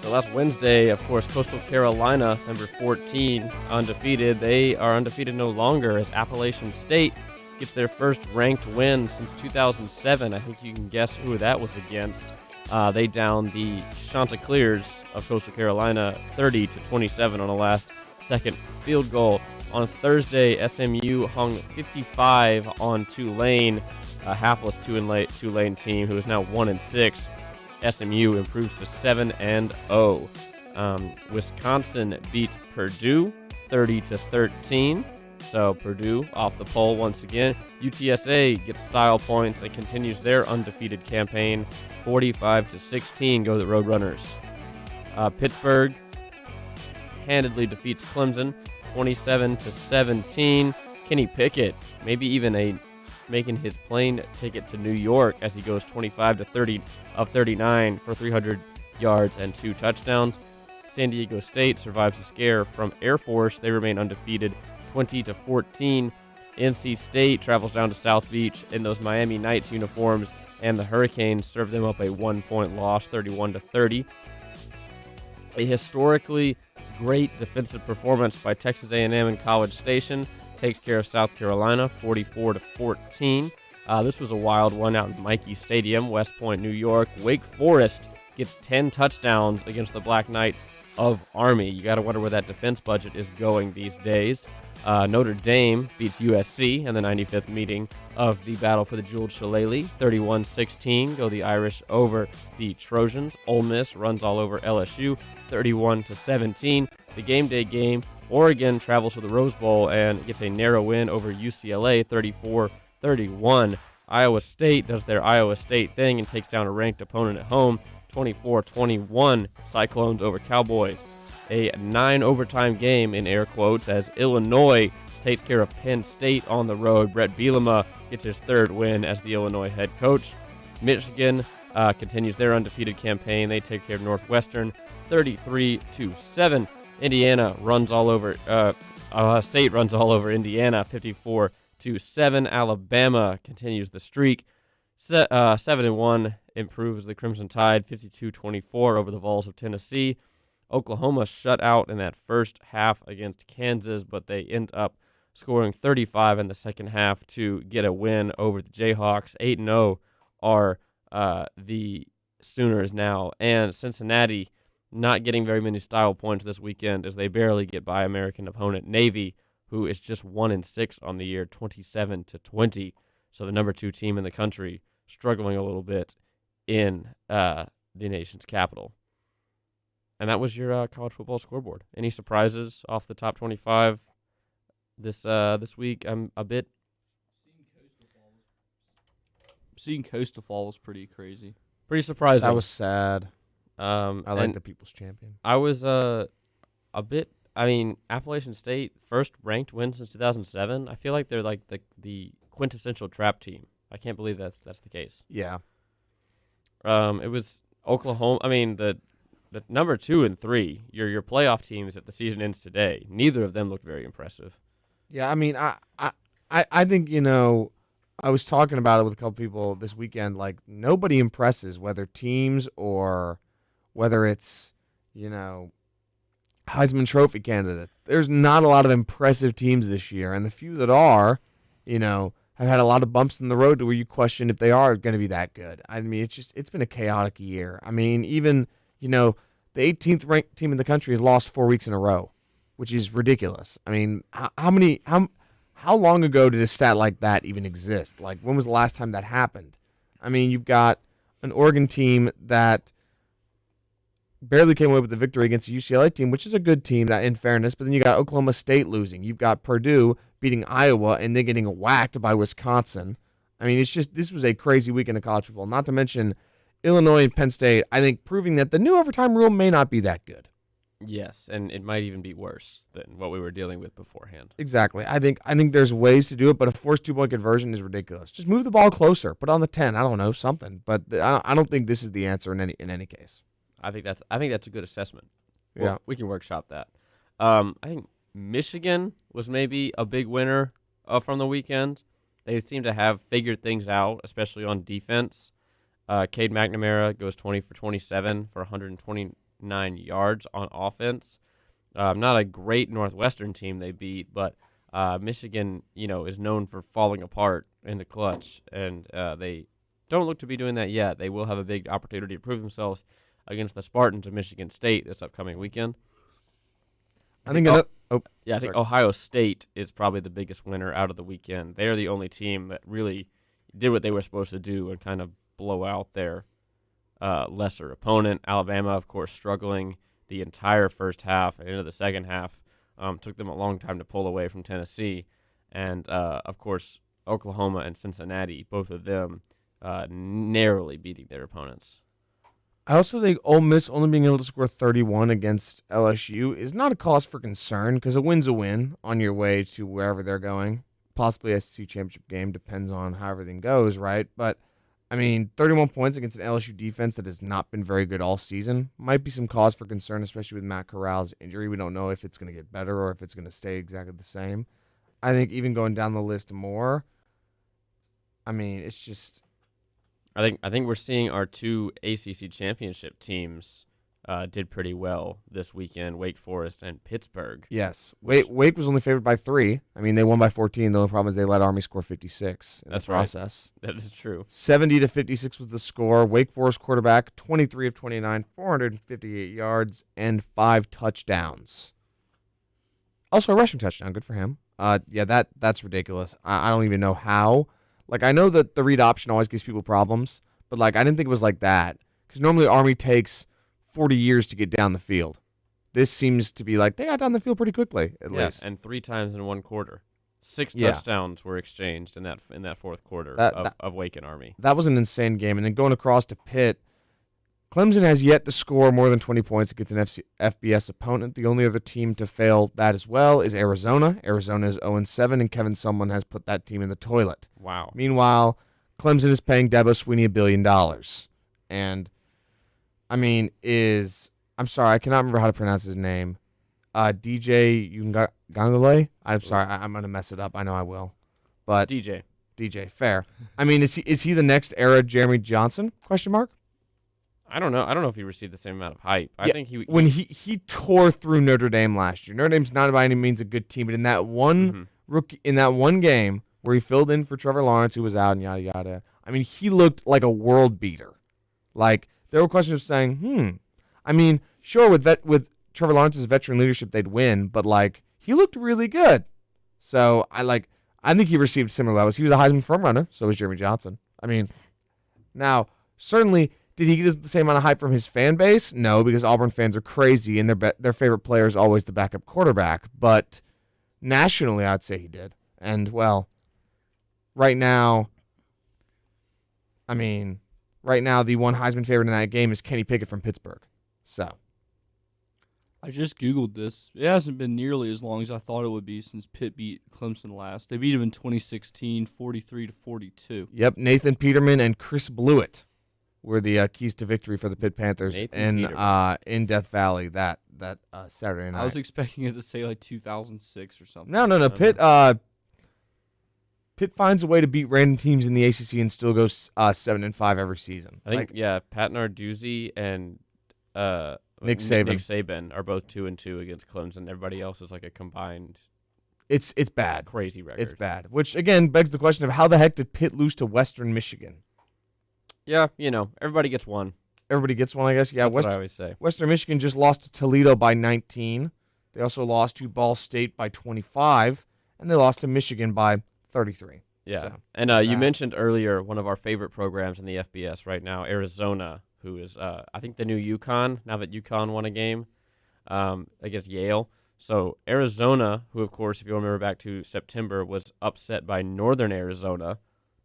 So last Wednesday, of course, Coastal Carolina, number 14, undefeated. They are undefeated no longer as Appalachian State gets their first ranked win since 2007. I think you can guess who that was against. They downed the Chanticleers of Coastal Carolina 30-27 on a last-second field goal. On Thursday, SMU hung 55 on Tulane, a hapless Tulane team who is now 1-6. SMU improves to 7-0. Wisconsin beat Purdue 30-13. So Purdue off the pole once again. UTSA gets style points and continues their undefeated campaign. 45-16 go the Roadrunners. Pittsburgh handedly defeats Clemson 27-17. Kenny Pickett maybe even making his plane ticket to New York as he goes 25-30 of 39 for 300 yards and 2 touchdowns. San Diego State survives a scare from Air Force. They remain undefeated 20-14. NC State travels down to South Beach in those Miami Knights uniforms, and the Hurricanes serve them up a 1-point loss, 31-30. A historically great defensive performance by Texas A&M and College Station takes care of South Carolina, 44-14. This was a wild one out in Mikey Stadium, West Point, New York. Wake Forest gets 10 touchdowns against the Black Knights of Army. You got to wonder where that defense budget is going these days. Notre Dame beats USC in the 95th meeting of the Battle for the Jeweled Shillelagh. 31-16 go the Irish over the Trojans. Ole Miss runs all over LSU, 31-17. The game day game, Oregon travels to the Rose Bowl and gets a narrow win over UCLA, 34-31. Iowa State does their Iowa State thing and takes down a ranked opponent at home, 24-21. Cyclones over Cowboys. A 9-overtime game, in air quotes, as Illinois takes care of Penn State on the road. Brett Bielema gets his 3rd win as the Illinois head coach. Michigan continues their undefeated campaign. They take care of Northwestern 33-7. Indiana runs all over State runs all over Indiana 54-7. Alabama continues the streak. 7-1 improves the Crimson Tide 52-24 over the Vols of Tennessee. Oklahoma shut out in that first half against Kansas, but they end up scoring 35 in the second half to get a win over the Jayhawks. 8-0 are the Sooners now, and Cincinnati not getting very many style points this weekend as they barely get by American opponent Navy, who is just 1-6 on the year, 27-20. So the number 2 team in the country struggling a little bit in the nation's capital. And that was your college football scoreboard. Any surprises off the top 25 this week? I'm a bit. Seeing Coastal Fall was pretty crazy. Pretty surprising. That was sad. I like the People's Champion. I was a bit. I mean, Appalachian State, first ranked win since 2007. I feel like they're like the quintessential trap team. I can't believe that's the case. Yeah. It was Oklahoma. I mean, the number 2 and 3, your playoff teams if the season ends today. Neither of them looked very impressive. Yeah, I mean, I think, I was talking about it with a couple people this weekend. Like, nobody impresses, whether teams or whether it's, Heisman Trophy candidates. There's not a lot of impressive teams this year, and the few that are, have had a lot of bumps in the road to where you question if they are going to be that good. I mean, it's been a chaotic year. I mean, even, the 18th ranked team in the country has lost 4 weeks in a row, which is ridiculous. I mean, how long ago did a stat like that even exist? Like, when was the last time that happened? I mean, you've got an Oregon team that barely came away with the victory against the UCLA team, which is a good team, that in fairness, but then you got Oklahoma State losing. You've got Purdue beating Iowa and then getting whacked by Wisconsin. I mean, this was a crazy weekend of college football, not to mention Illinois and Penn State, I think, proving that the new overtime rule may not be that good. Yes, and it might even be worse than what we were dealing with beforehand. Exactly. I think there's ways to do it, but a forced 2-point conversion is ridiculous. Just move the ball closer, put it on the 10. I don't know, something. But I don't think this is the answer in any case. I think that's a good assessment. Yeah, we can workshop that. I think Michigan was maybe a big winner from the weekend. They seem to have figured things out, especially on defense. Cade McNamara goes 20 for 27 for 129 yards on offense. Not a great Northwestern team they beat, but Michigan, is known for falling apart in the clutch, and they don't look to be doing that yet. They will have a big opportunity to prove themselves against the Spartans of Michigan State this upcoming weekend. I think Ohio State is probably the biggest winner out of the weekend. They are the only team that really did what they were supposed to do and kind of blow out their lesser opponent. Alabama, of course, struggling the entire first half and into the second half. Took them a long time to pull away from Tennessee. And, of course, Oklahoma and Cincinnati, both of them narrowly beating their opponents. I also think Ole Miss only being able to score 31 against LSU is not a cause for concern because a win's a win on your way to wherever they're going. Possibly a SEC championship game, depends on how everything goes, right? But, 31 points against an LSU defense that has not been very good all season might be some cause for concern, especially with Matt Corral's injury. We don't know if it's going to get better or if it's going to stay exactly the same. I think even going down the list more, it's just... I think we're seeing our two ACC championship teams did pretty well this weekend, Wake Forest and Pittsburgh. Yes. Wake was only favored by 3. They won by 14. The only problem is they let Army score 56 in the process. Right. That is true. 70-56 was the score. Wake Forest quarterback, 23 of 29, 458 yards, and 5 touchdowns. Also a rushing touchdown. Good for him. That's ridiculous. I don't even know how. I know that the read option always gives people problems, but, I didn't think it was like that. Because normally Army takes 40 years to get down the field. This seems to be they got down the field pretty quickly, at least. And 3 times in one quarter. 6 touchdowns were exchanged in that fourth quarter of Wake and Army. That was an insane game. And then going across to Pitt, Clemson has yet to score more than 20 points against an FBS opponent. The only other team to fail that as well is Arizona. Arizona is 0-7, and Kevin Sumlin has put that team in the toilet. Wow. Meanwhile, Clemson is paying Dabo Swinney $1 billion. And, I'm sorry, I cannot remember how to pronounce his name. DJ Ungangale? I'm sorry, I'm going to mess it up. I know I will. But DJ, fair. Is he the next era Jeremy Johnson? Question mark. I don't know if he received the same amount of hype. I think he tore through Notre Dame last year. Notre Dame's not by any means a good team, but in that one game where he filled in for Trevor Lawrence, who was out and yada yada. He looked like a world beater. There were questions of saying, sure, with Trevor Lawrence's veteran leadership, they'd win, but he looked really good. So I think he received similar levels. He was a Heisman frontrunner. So was Jeremy Johnson. Now certainly. Did he get the same amount of hype from his fan base? No, because Auburn fans are crazy, and their favorite player is always the backup quarterback. But nationally, I'd say he did. And, right now, the one Heisman favorite in that game is Kenny Pickett from Pittsburgh. So, I just Googled this. It hasn't been nearly as long as I thought it would be since Pitt beat Clemson last. They beat him in 2016, 43-42. Yep, Nathan Peterman and Chris Blewett were the keys to victory for the Pitt Panthers in Death Valley that Saturday night. I was expecting it to say 2006 or something. No. Pitt finds a way to beat random teams in the ACC and still goes 7-5 every season. I think Pat Narduzzi and Nick Saban are both 2-2 against Clemson. Everybody else is a combined. It's bad, crazy record. It's bad, which again begs the question of how the heck did Pitt lose to Western Michigan? Yeah, everybody gets one. Everybody gets one, I guess. Yeah, That's what I always say. Western Michigan just lost to Toledo by 19. They also lost to Ball State by 25, and they lost to Michigan by 33. Yeah, so, and you mentioned earlier one of our favorite programs in the FBS right now, Arizona, who is, I think, the new UConn, now that UConn won a game against Yale. So Arizona, who, of course, if you remember back to September, was upset by Northern Arizona,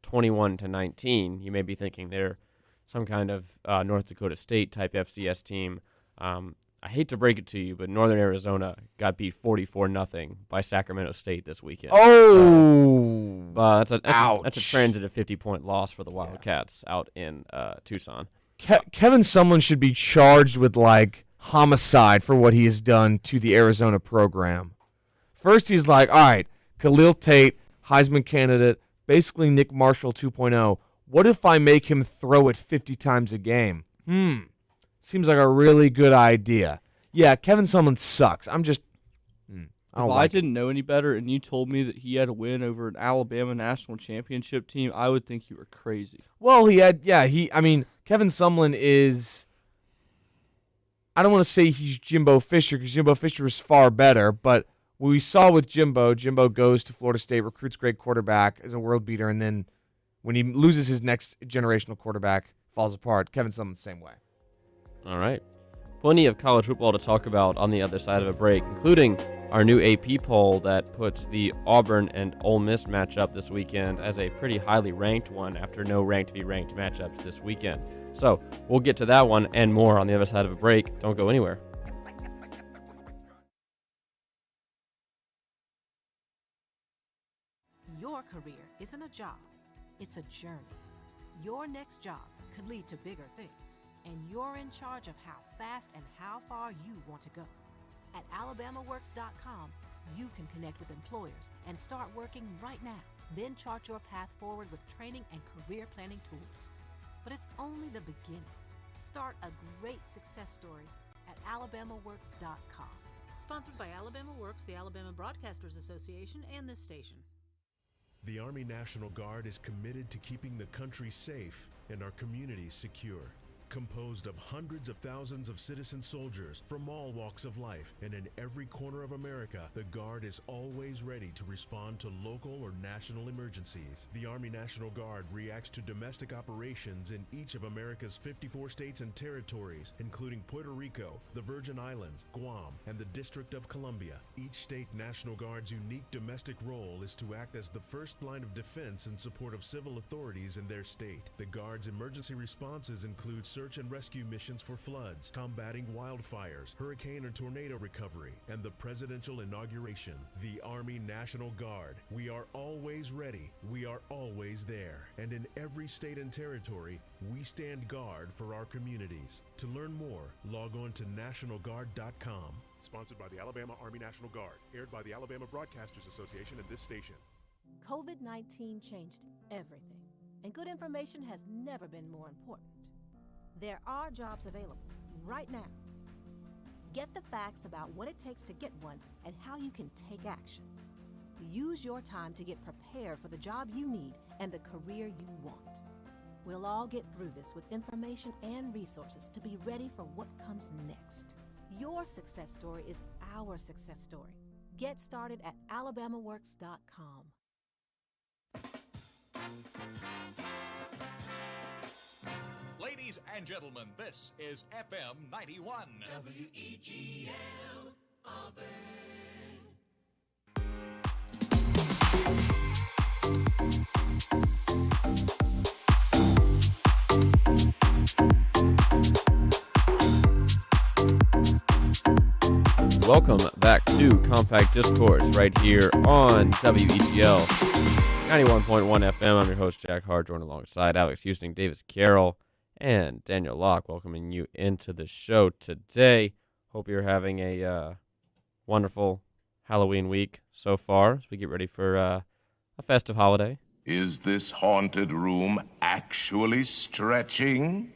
21-19. You may be thinking they're some kind of North Dakota State type FCS team. I hate to break it to you, but Northern Arizona got beat 44-0 by Sacramento State this weekend. Oh, that's a transitive 50-point loss for the Wildcats out in Tucson. Kevin Sumlin should be charged with homicide for what he has done to the Arizona program. First, he's all right, Khalil Tate, Heisman candidate. Basically, Nick Marshall 2.0. What if I make him throw it 50 times a game? Seems like a really good idea. Yeah, Kevin Sumlin sucks. I If don't I like it. didn't know any better and you told me that he had a win over an Alabama national championship team, I would think you were crazy. Well, Kevin Sumlin is, I don't want to say he's Jimbo Fisher because Jimbo Fisher is far better, but what we saw with Jimbo goes to Florida State, recruits great quarterback, is a world beater, and then when he loses his next generational quarterback, falls apart. Kevin Sumlin's the same way. All right. Plenty of college football to talk about on the other side of a break, including our new AP poll that puts the Auburn and Ole Miss matchup this weekend as a pretty highly ranked one after no ranked v ranked matchups this weekend. So we'll get to that one and more on the other side of a break. Don't go anywhere. Your career isn't a job, it's a journey. Your next job could lead to bigger things, and you're in charge of how fast and how far you want to go. At alabamaworks.com, you can connect with employers and start working right now. Then chart your path forward with training and career planning tools. But it's only the beginning. Start a great success story at alabamaworks.com. Sponsored by Alabama Works, the Alabama Broadcasters Association, and this station. The Army National Guard is committed to keeping the country safe and our communities secure. Composed of hundreds of thousands of citizen soldiers from all walks of life and in every corner of America, the Guard is always ready to respond to local or national emergencies. The Army National Guard reacts to domestic operations in each of America's 54 states and territories, including Puerto Rico, the Virgin Islands, Guam, and the District of Columbia. Each state National Guard's unique domestic role is to act as the first line of defense in support of civil authorities in their state. The Guard's emergency responses include search and rescue missions for floods, combating wildfires, hurricane and tornado recovery, and the presidential inauguration. The Army National Guard. We are always ready. We are always there. And in every state and territory, we stand guard for our communities. To learn more, log on to nationalguard.com. Sponsored by the Alabama Army National Guard. Aired by the Alabama Broadcasters Association and this station. COVID-19 changed everything, and good information has never been more important. There are jobs available right now. Get the facts about what it takes to get one and how you can take action. Use your time to get prepared for the job you need and the career you want. We'll all get through this with information and resources to be ready for what comes next. Your success story is our success story. Get started at alabamaworks.com. Ladies and gentlemen, this is FM 91. WEGL Auburn. Welcome back to Compact Discourse right here on WEGL 91.1 FM. I'm your host, Jack Hart, joined alongside Alex Houston, Davis Carroll, and Daniel Locke, welcoming you into the show today. Hope you're having a wonderful Halloween week so far as we get ready for a festive holiday. Is this haunted room actually stretching?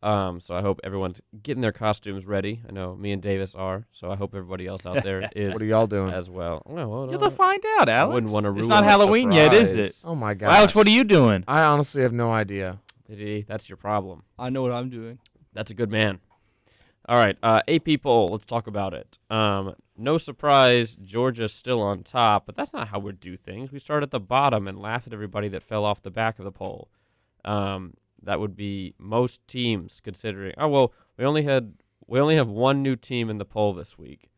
So I hope everyone's getting their costumes ready. I know me and Davis are, so I hope everybody else out there is. What are y'all doing as well? Well, You'll have to find out, Alex. I wouldn't want to ruin It's not Halloween yet, is it? Oh my God, well, Alex, what are you doing? I honestly have no idea. That's your problem. I know what I'm doing. That's a good man. All right, AP poll. Let's talk about it. No surprise, Georgia's still on top, but that's not how we do things. We start at the bottom and laugh at everybody that fell off the back of the poll. That would be most teams considering. Oh well, we only have one new team in the poll this week,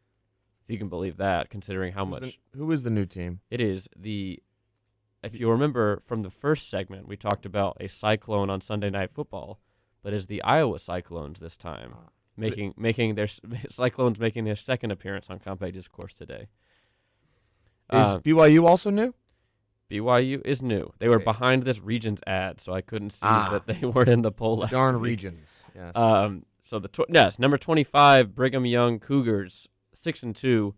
if you can believe that. Considering how much. Who is the new team? It is the. If you remember from the first segment, we talked about a Cyclone on Sunday Night Football, but it's the Iowa Cyclones this time, making their Cyclones making their second appearance on Compact Discourse today. Is BYU also new? BYU is new. They were behind this Regions ad, so I couldn't see that they weren't in the poll last Darn week. Regions, yes. So number 25, Brigham Young Cougars, 6-2.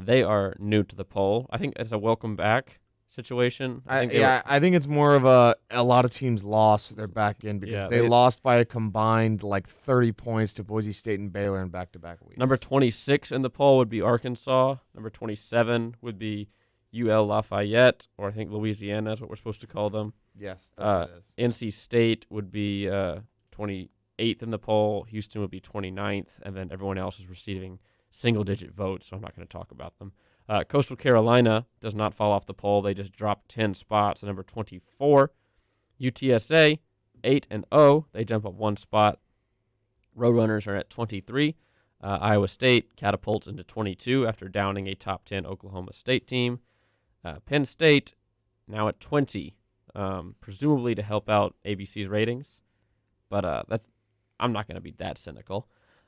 They are new to the poll. I think it's a welcome back situation. I think it's more of a lot of teams lost, so they're back in because they lost by a combined like 30 points to Boise State and Baylor in back-to-back weeks. Number 26 in the poll would be Arkansas. Number 27 would be UL Lafayette, or I think Louisiana is what we're supposed to call them. Yes, that is. NC State would be 28th in the poll. Houston would be 29th, and then everyone else is receiving single-digit votes, so I'm not going to talk about them. Coastal Carolina does not fall off the poll. They just dropped 10 spots to number 24. UTSA, 8-0. They jump up 1 spot. Roadrunners are at 23. Iowa State catapults into 22 after downing a top 10 Oklahoma State team. Penn State now at 20, presumably to help out ABC's ratings. But I'm not going to be that cynical.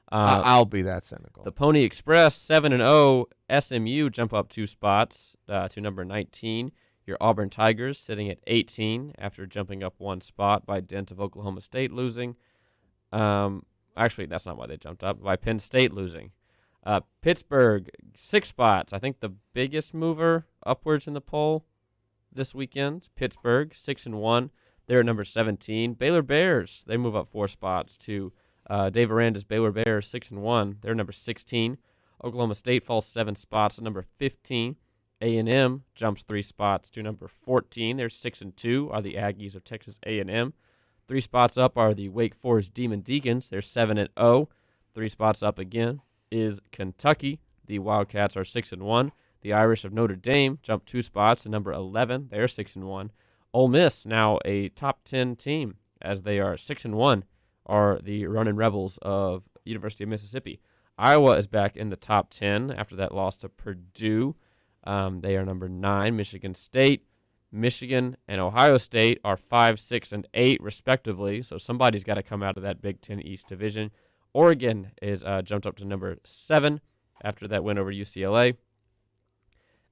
I'll be that cynical. The Pony Express, 7-0. SMU jump up 2 spots to number 19. Your Auburn Tigers sitting at 18 after jumping up 1 spot by dint of Oklahoma State losing. Actually, that's not why they jumped up. By Penn State losing. Pittsburgh, 6 spots. I think the biggest mover upwards in the poll this weekend. Pittsburgh, 6-1. They're at number 17. Baylor Bears, they move up 4 spots to Dave Aranda's Baylor Bears, 6-1. They're number 16. Oklahoma State falls 7 spots to number 15. A&M jumps 3 spots to number 14. They're 6-2. Are the Aggies of Texas A&M. 3 spots up are the Wake Forest Demon Deacons. They're 7-0. 3 spots up again is Kentucky. The Wildcats are 6-1. The Irish of Notre Dame jump 2 spots to number 11. They're 6-1. Ole Miss now a top 10 team as they are 6-1. Are the Runnin' Rebels of University of Mississippi. Iowa is back in the top 10 after that loss to Purdue. They are number 9. Michigan State, Michigan, and Ohio State are 5, 6, and 8 respectively. So somebody's got to come out of that Big Ten East division. Oregon is jumped up to number 7 after that win over UCLA.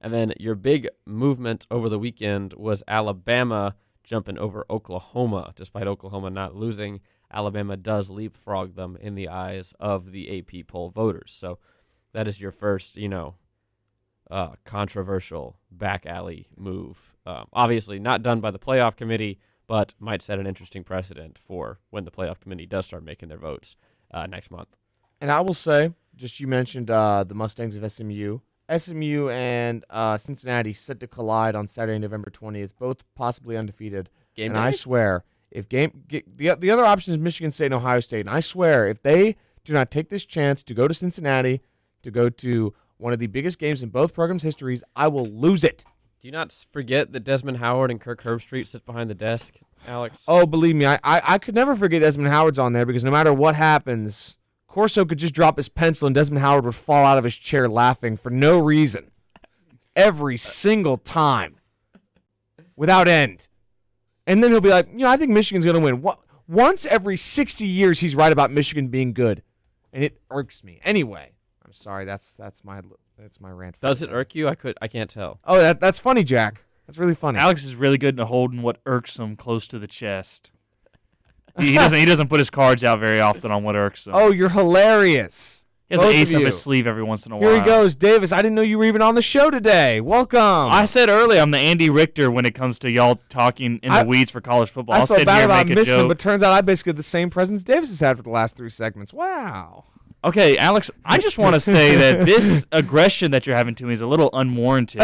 And then your big movement over the weekend was Alabama jumping over Oklahoma. Despite Oklahoma not losing, Alabama does leapfrog them in the eyes of the AP poll voters. So that is your first, controversial back alley move. Obviously not done by the playoff committee, but might set an interesting precedent for when the playoff committee does start making their votes next month. And I will say, just you mentioned the Mustangs of SMU. SMU and Cincinnati set to collide on Saturday, November 20th, both possibly undefeated. Game and day? I swear, if the other option is Michigan State and Ohio State, and I swear, if they do not take this chance to go to Cincinnati, to go to one of the biggest games in both programs' histories, I will lose it. Do you not forget that Desmond Howard and Kirk Herbstreit sit behind the desk, Alex? Oh, believe me, I could never forget Desmond Howard's on there because no matter what happens, Corso could just drop his pencil and Desmond Howard would fall out of his chair laughing for no reason. Every single time. Without end. And then he'll be like, I think Michigan's going to win. Once every 60 years, he's right about Michigan being good. And it irks me. Anyway, I'm sorry. That's my rant. Does it irk you? I can't tell. Oh, that's funny, Jack. That's really funny. Alex is really good at holding what irks him close to the chest. He doesn't put his cards out very often on what irks him. Oh, you're hilarious. He has an ace up his sleeve every once in a while. Here he goes. Davis, I didn't know you were even on the show today. Welcome. I said earlier I'm the Andy Richter when it comes to y'all talking in the weeds for college football. I felt bad about missing, joke. but turns out I basically had the same presence Davis has had for the last 3 segments. Wow. Okay, Alex, I just want to say that this aggression that you're having to me is a little unwarranted.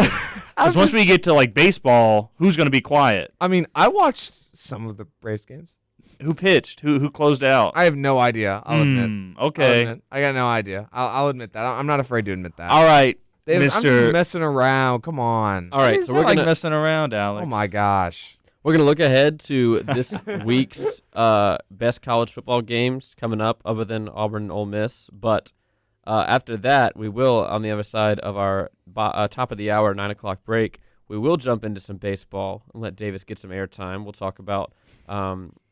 Because once we get to, baseball, who's going to be quiet? I mean, I watched some of the Braves games. Who pitched? Who closed out? I have no idea. I'll admit. Okay. I got no idea. I'll admit that. I'm not afraid to admit that. All right, Davis, I'm just messing around. Come on. All right, so we're gonna messing around, Alex. Oh my gosh. We're gonna look ahead to this week's best college football games coming up, other than Auburn and Ole Miss. But after that, we will, on the other side of our top of the hour 9 o'clock break, we will jump into some baseball and let Davis get some airtime. We'll talk about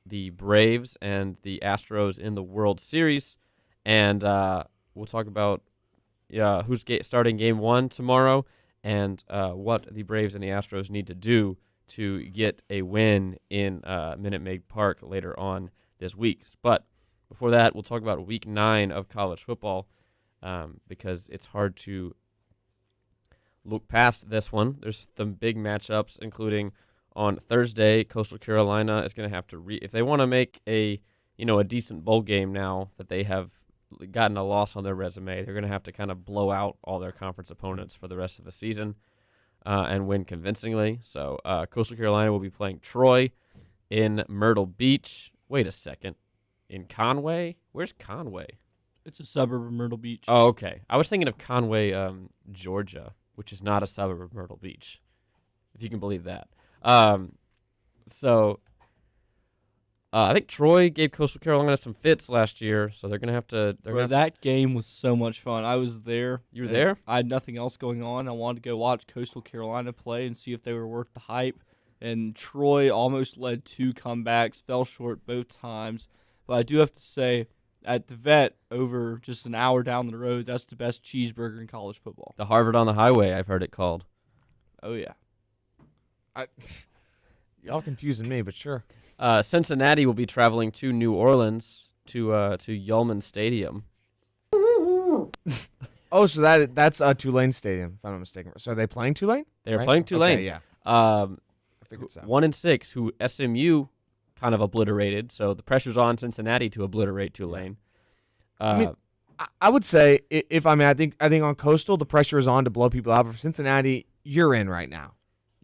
the Braves and the Astros in the World Series, and we'll talk about who's starting Game 1 tomorrow and what the Braves and the Astros need to do to get a win in Minute Maid Park later on this week. But before that, we'll talk about Week 9 of college football because it's hard to look past this one. There's some big matchups, including on Thursday, Coastal Carolina is going to have to if they want to make a decent bowl game now that they have gotten a loss on their resume, they're going to have to kind of blow out all their conference opponents for the rest of the season and win convincingly. So Coastal Carolina will be playing Troy in Myrtle Beach. Wait a second. In Conway? Where's Conway? It's a suburb of Myrtle Beach. Oh, okay. I was thinking of Conway, Georgia, which is not a suburb of Myrtle Beach, if you can believe that. I think Troy gave Coastal Carolina some fits last year, so they're gonna have to. That game was so much fun. I was there. You were there? I had nothing else going on. I wanted to go watch Coastal Carolina play and see if they were worth the hype. And Troy almost led 2 comebacks, fell short both times. But I do have to say, at the Vet, over just an hour down the road, that's the best cheeseburger in college football. The Harvard on the Highway, I've heard it called. Oh yeah. Y'all confusing me, but sure. Cincinnati will be traveling to New Orleans to Yulman Stadium. Oh, so that's Tulane Stadium, if I'm not mistaken. So are they playing Tulane? They're playing Tulane. Okay, yeah. I figured so. 1-6, who SMU kind of obliterated. So the pressure's on Cincinnati to obliterate Tulane. I would say I think on Coastal the pressure is on to blow people out. But for Cincinnati, you're in right now.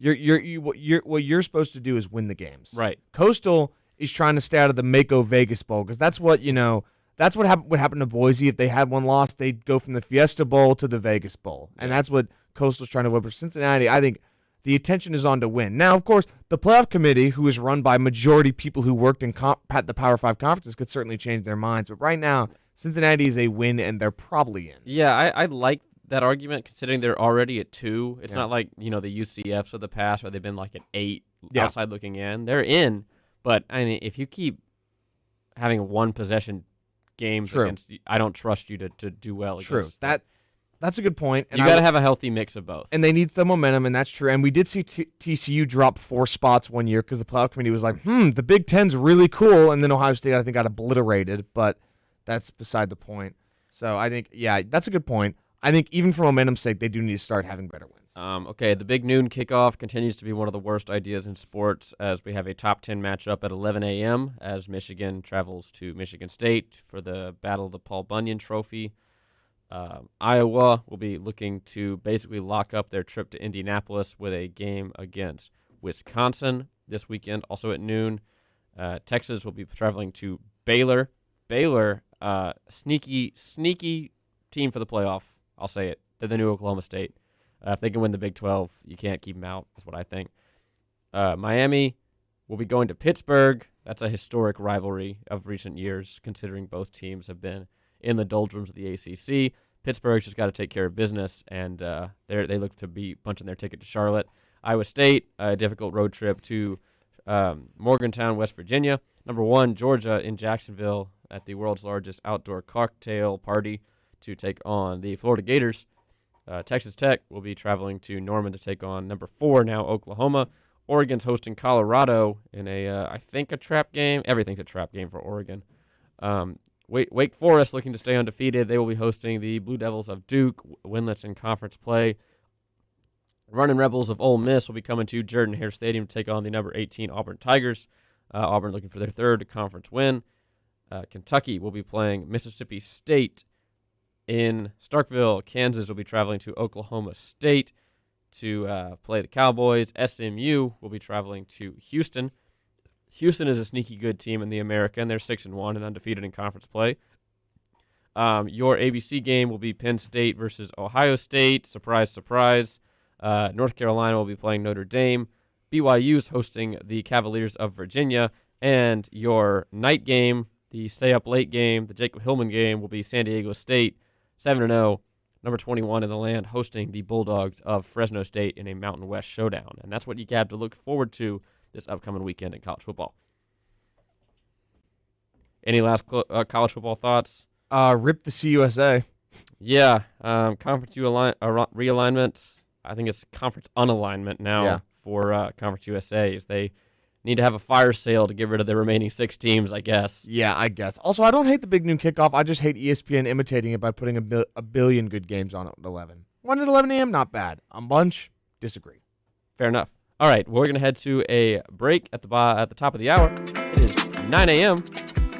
What you're supposed to do is win the games. Right. Coastal is trying to stay out of the Mako Vegas Bowl because that's what would happen to Boise if they had one loss. They'd go from the Fiesta Bowl to the Vegas Bowl, and that's what Coastal's trying to win. For Cincinnati, I think the attention is on to win. Now, of course, the playoff committee, who is run by majority people who worked in the Power 5 conferences, could certainly change their minds. But right now, Cincinnati is a win, and they're probably in. Yeah, I like that argument considering they're already at 2. It's not like, the UCFs of the past where they've been like at 8 outside looking in. They're in, but I mean, if you keep having one possession games against, I don't trust you to do well against That's a good point. And you got to have a healthy mix of both. And they need the momentum, and that's true. And we did see TCU drop 4 spots one year because the playoff committee was like, the Big Ten's really cool, and then Ohio State, I think, got obliterated, but that's beside the point. So I think, that's a good point. I think even for momentum's sake, they do need to start having better wins. Okay, the big noon kickoff continues to be one of the worst ideas in sports as we have a top 10 matchup at 11 a.m. as Michigan travels to Michigan State for the Battle of the Paul Bunyan Trophy. Iowa will be looking to basically lock up their trip to Indianapolis with a game against Wisconsin this weekend, also at noon. Texas will be traveling to Baylor. Baylor, sneaky team for the playoff. I'll say it. They're the new Oklahoma State. If they can win the Big 12, you can't keep them out. That's what I think. Miami will be going to Pittsburgh. That's a historic rivalry of recent years, considering both teams have been in the doldrums of the ACC. Pittsburgh's just got to take care of business, and they look to be punching their ticket to Charlotte. Iowa State, a difficult road trip to Morgantown, West Virginia. Number 1, Georgia in Jacksonville at the world's largest outdoor cocktail party to take on the Florida Gators. Texas Tech will be traveling to Norman to take on number 4, now Oklahoma. Oregon's hosting Colorado in I think a trap game. Everything's a trap game for Oregon. Wake Forest looking to stay undefeated. They will be hosting the Blue Devils of Duke, winless in conference play. Running Rebels of Ole Miss will be coming to Jordan-Hare Stadium to take on the number 18 Auburn Tigers. Auburn looking for their 3rd conference win. Kentucky will be playing Mississippi State in Starkville. Kansas will be traveling to Oklahoma State to play the Cowboys. SMU will be traveling to Houston. Houston is a sneaky good team in the American. They're 6-1 and undefeated in conference play. Your ABC game will be Penn State versus Ohio State. Surprise, surprise. North Carolina will be playing Notre Dame. BYU's hosting the Cavaliers of Virginia. And your night game, the stay-up-late game, the Jacob Hillman game, will be San Diego State, 7-0, number 21 in the land, hosting the Bulldogs of Fresno State in a Mountain West showdown. And that's what you have to look forward to this upcoming weekend in college football. Any last college football thoughts? Rip the CUSA. Yeah, conference realignment. I think it's conference unalignment now for Conference USA. Is they need to have a fire sale to get rid of the remaining 6 teams, I guess. Yeah, I guess. Also, I don't hate the big noon kickoff. I just hate ESPN imitating it by putting a billion good games on it at 11. 1 to 11 a.m., not bad. A bunch, disagree. Fair enough. All right, well, we're going to head to a break at the top of the hour. It is 9 a.m.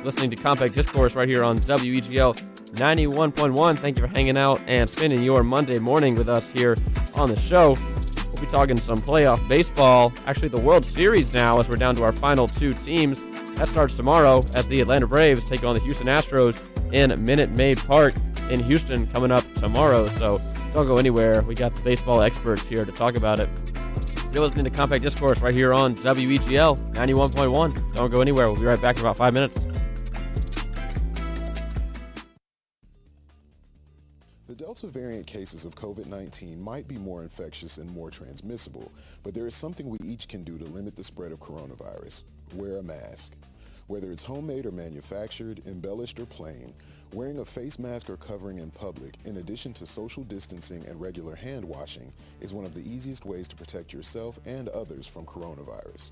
Listening to Compact Discourse right here on WEGL 91.1. Thank you for hanging out and spending your Monday morning with us here on the show. We'll be talking some playoff baseball, actually the World Series now, as we're down to our final 2 teams. That starts tomorrow as the Atlanta Braves take on the Houston Astros in Minute Maid Park in Houston coming up tomorrow. So don't go anywhere. We got the baseball experts here to talk about it. You're listening to Compact Discourse right here on WEGL 91.1. Don't go anywhere. We'll be right back in about 5 minutes. The Delta variant cases of COVID-19 might be more infectious and more transmissible, but there is something we each can do to limit the spread of coronavirus. Wear a mask. Whether it's homemade or manufactured, embellished or plain, wearing a face mask or covering in public, in addition to social distancing and regular hand washing, is one of the easiest ways to protect yourself and others from coronavirus.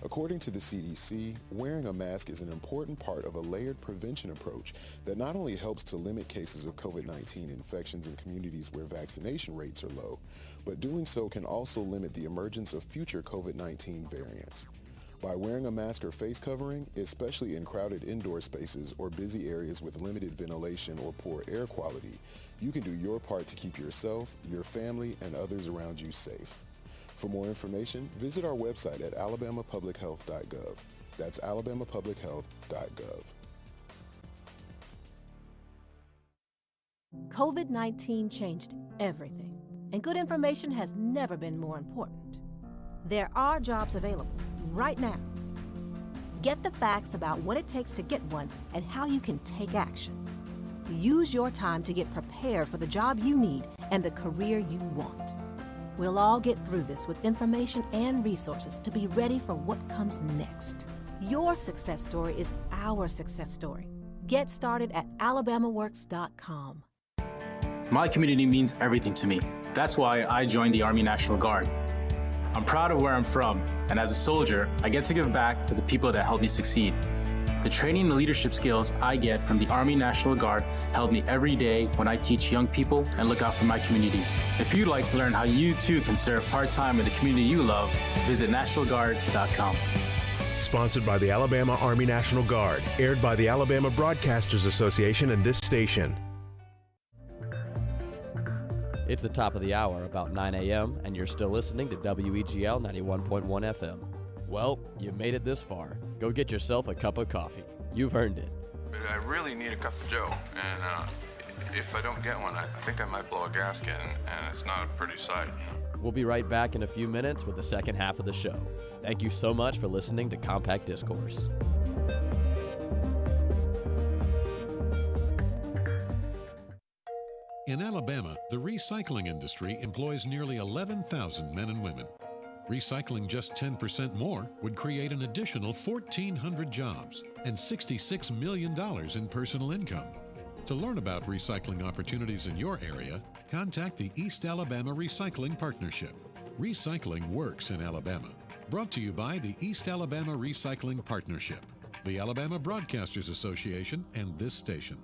According to the CDC, wearing a mask is an important part of a layered prevention approach that not only helps to limit cases of COVID-19 infections in communities where vaccination rates are low, but doing so can also limit the emergence of future COVID-19 variants. By wearing a mask or face covering, especially in crowded indoor spaces or busy areas with limited ventilation or poor air quality, you can do your part to keep yourself, your family, and others around you safe. For more information, visit our website at alabamapublichealth.gov. That's alabamapublichealth.gov. COVID-19 changed everything, and good information has never been more important. There are jobs available right now. Get the facts about what it takes to get one and how you can take action. Use your time to get prepared for the job you need and the career you want. We'll all get through this with information and resources to be ready for what comes next. Your success story is our success story. Get started at alabamaworks.com. My community means everything to me. That's why I joined the Army National Guard. I'm proud of where I'm from, and as a soldier, I get to give back to the people that helped me succeed. The training and leadership skills I get from the Army National Guard help me every day when I teach young people and look out for my community. If you'd like to learn how you too can serve part-time in the community you love, visit nationalguard.com. Sponsored by the Alabama Army National Guard, aired by the Alabama Broadcasters Association and this station. It's the top of the hour, about 9 a.m., and you're still listening to WEGL 91.1 FM. Well, you made it this far. Go get yourself a cup of coffee. You've earned it. But I really need a cup of joe, and if I don't get one, I think I might blow a gasket, and it's not a pretty sight. We'll be right back in a few minutes with the second half of the show. Thank you so much for listening to Compact Discourse. In Alabama, the recycling industry employs nearly 11,000 men and women. Recycling just 10% more would create an additional 1,400 jobs and $66 million in personal income. To learn about recycling opportunities in your area, contact the East Alabama Recycling Partnership. Recycling works in Alabama. Brought to you by the East Alabama Recycling Partnership, the Alabama Broadcasters Association, and this station.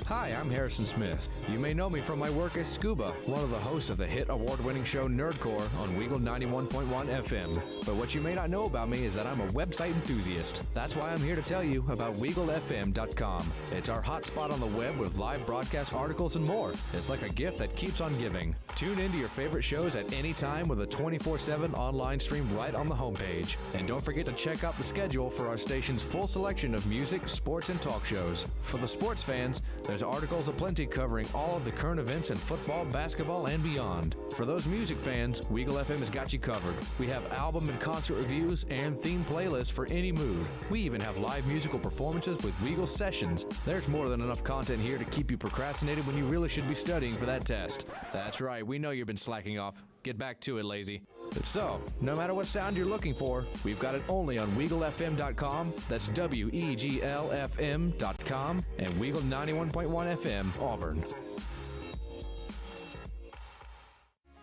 Hi, I'm Harrison Smith. You may know me from my work as Scuba, one of the hosts of the hit award-winning show Nerdcore on WEGL 91.1 FM. But what you may not know about me is that I'm a website enthusiast. That's why I'm here to tell you about WeagleFM.com. It's our hotspot on the web with live broadcast articles and more. It's like a gift that keeps on giving. Tune into your favorite shows at any time with a 24/7 online stream right on the homepage. And don't forget to check out the schedule for our station's full selection of music, sports, and talk shows. For the sports fans, there's articles aplenty covering all of the current events in football, basketball, and beyond. For those music fans, WEGL FM has got you covered. We have album and concert reviews and theme playlists for any mood. We even have live musical performances with WEGL Sessions. There's more than enough content here to keep you procrastinated when you really should be studying for that test. That's right, we know you've been slacking off. Get back to it, lazy. So, no matter what sound you're looking for, we've got it only on WeagleFM.com. That's WEGLFM.com and WEGL 91.1 FM, Auburn.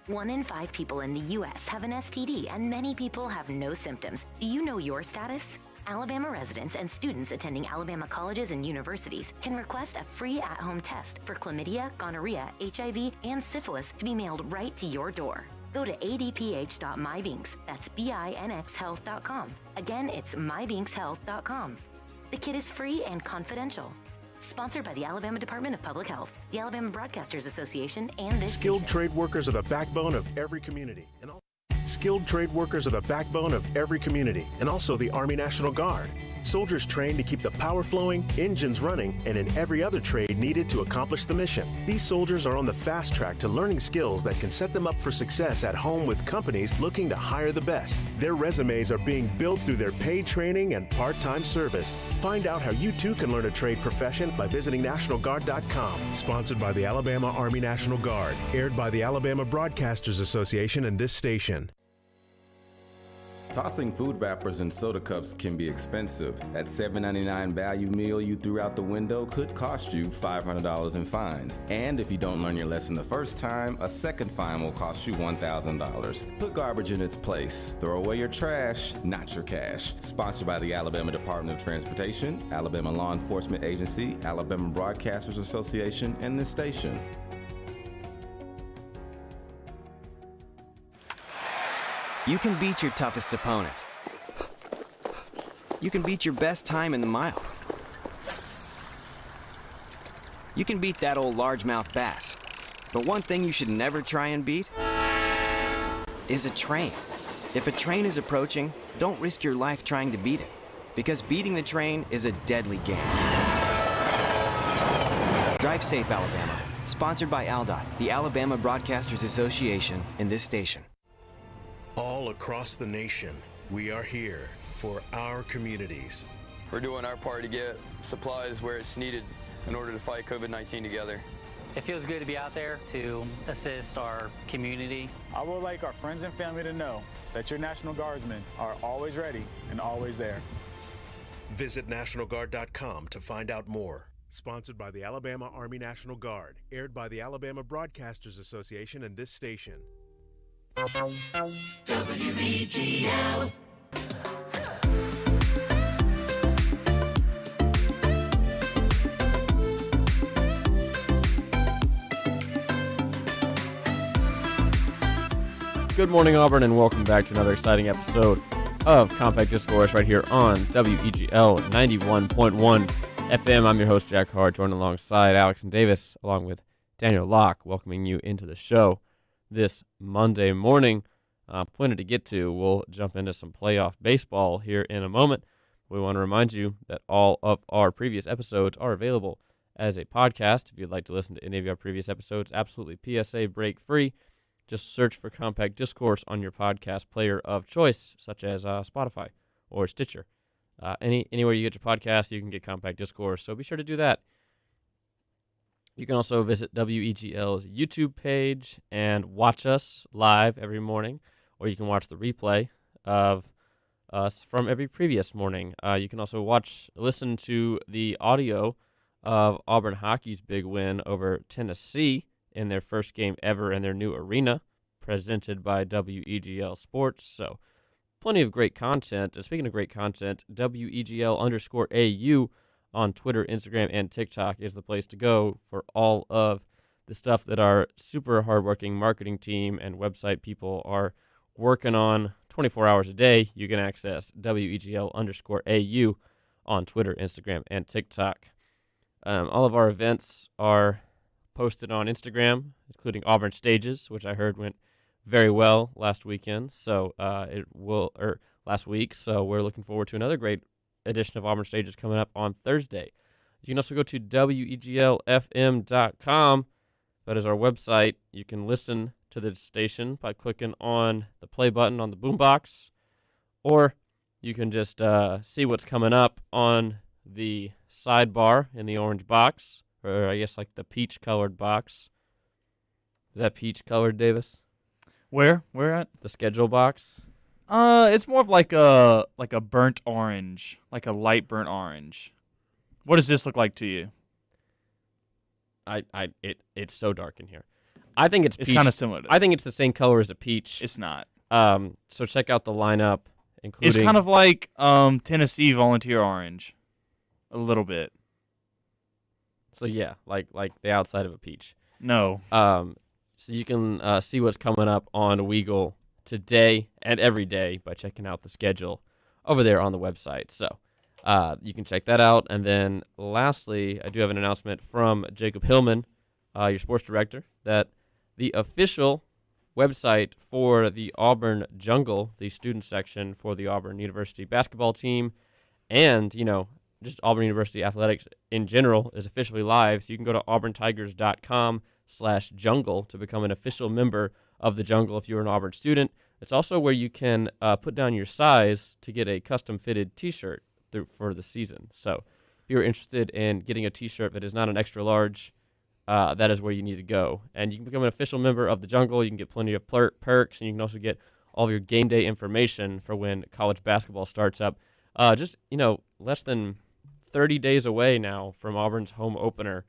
1 in 5 people in the U.S. have an STD, and many people have no symptoms. Do you know your status? Alabama residents and students attending Alabama colleges and universities can request a free at-home test for chlamydia, gonorrhea, HIV, and syphilis to be mailed right to your door. Go to adph.mybinks, that's binxhealth.com. Again, it's mybinkshealth.com. The kit is free and confidential. Sponsored by the Alabama Department of Public Health, the Alabama Broadcasters Association, and this Skilled station. trade workers are the backbone of every community. Skilled trade workers are the backbone of every community, and also the Army National Guard. Soldiers trained to keep the power flowing, engines running, and in every other trade needed to accomplish the mission. These soldiers are on the fast track to learning skills that can set them up for success at home with companies looking to hire the best. Their resumes are being built through their paid training and part-time service. Find out how you too can learn a trade profession by visiting NationalGuard.com. Sponsored by the Alabama Army National Guard. Aired by the Alabama Broadcasters Association and this station. Tossing food wrappers and soda cups can be expensive. That $7.99 value meal you threw out the window could cost you $500 in fines. And if you don't learn your lesson the first time, a second fine will cost you $1,000. Put garbage in its place. Throw away your trash, not your cash. Sponsored by the Alabama Department of Transportation, Alabama Law Enforcement Agency, Alabama Broadcasters Association, and this station. You can beat your toughest opponent. You can beat your best time in the mile. You can beat that old largemouth bass. But one thing you should never try and beat is a train. If a train is approaching, don't risk your life trying to beat it, because beating the train is a deadly game. Drive safe, Alabama. Sponsored by ALDOT, the Alabama Broadcasters Association, and this station. All across the nation, we are here for our communities. We're doing our part to get supplies where it's needed in order to fight COVID-19 together. It feels good to be out there to assist our community. I would like our friends and family to know that your National Guardsmen are always ready and always there. Visit NationalGuard.com to find out more. Sponsored by the Alabama Army National Guard. Aired by the Alabama Broadcasters Association and this station. WEGL. Good morning, Auburn, and welcome back to another exciting episode of Compact Discourse right here on WEGL 91.1 FM. I'm your host, Jack Hart, joined alongside Alex and Davis, along with Daniel Locke, welcoming you into the show this Monday morning. Plenty to get to. We'll jump into some playoff baseball here in a moment. We want to remind you that all of our previous episodes are available as a podcast. If you'd like to listen to any of our previous episodes, absolutely PSA break free. Just search for Compact Discourse on your podcast player of choice, such as Spotify or Stitcher. Anywhere you get your podcast, you can get Compact Discourse, so be sure to do that. You can also visit WEGL's YouTube page and watch us live every morning, or you can watch the replay of us from every previous morning. You can also listen to the audio of Auburn hockey's big win over Tennessee in their first game ever in their new arena, presented by WEGL Sports. So plenty of great content. And speaking of great content, WEGL_AU on Twitter, Instagram, and TikTok is the place to go for all of the stuff that our super hardworking marketing team and website people are working on 24 hours a day. You can access WEGL_AU on Twitter, Instagram, and TikTok. All of our events are posted on Instagram, including Auburn Stages, which I heard went very well last weekend. Last week. So we're looking forward to another great edition of Auburn Stages coming up on Thursday. You can also go to WEGLFM.com. That is our website. You can listen to the station by clicking on the play button on the boombox, or you can just see what's coming up on the sidebar in the orange box, or I guess like the peach-colored box. Is that peach-colored, Davis? Where at? The schedule box? It's more of like a burnt orange, like a light burnt orange. What does this look like to you? It's so dark in here. I think it's kind of similar. I think it's the same color as a peach. It's not. So check out the lineup including. It's kind of like Tennessee volunteer orange, a little bit. So yeah, like the outside of a peach. No. So you can see what's coming up on WEGL today and every day by checking out the schedule over there on the website. So you can check that out. And then lastly, I do have an announcement from Jacob Hillman, your sports director, that the official website for the Auburn Jungle, the student section for the Auburn University basketball team, and, just Auburn University athletics in general, is officially live. So you can go to auburntigers.com/jungle to become an official member of the Jungle if you're an Auburn student. It's also where you can put down your size to get a custom-fitted T-shirt for the season. So if you're interested in getting a T-shirt that is not an extra large, that is where you need to go. And you can become an official member of the Jungle. You can get plenty of perks, and you can also get all of your game day information for when college basketball starts up. Less than 30 days away now from Auburn's home opener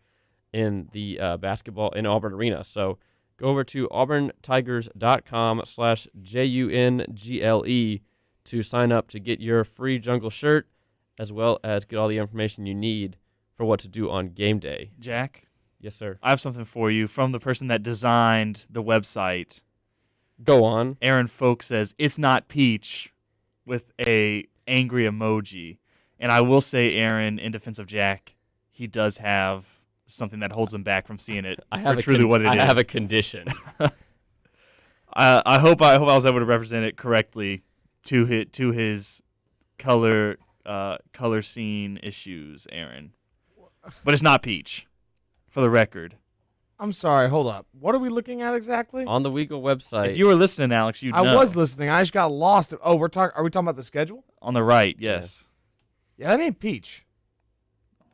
in the basketball in Auburn Arena. So go over to auburntigers.com/JUNGLE to sign up to get your free Jungle shirt, as well as get all the information you need for what to do on game day. Jack? Yes, sir. I have something for you from the person that designed the website. Go on. Aaron Folk says, it's not peach, with a angry emoji. And I will say, Aaron, in defense of Jack, he does have something that holds him back from seeing it for truly what it is. I have a condition. I hope I was able to represent it correctly to his color scene issues, Aaron. But it's not peach, for the record. I'm sorry, hold up. What are we looking at exactly? On the WEGL website. If you were listening, Alex, you'd know. I was listening. I just got lost. Oh, are we talking about the schedule? On the right, yes. Yeah, that ain't peach.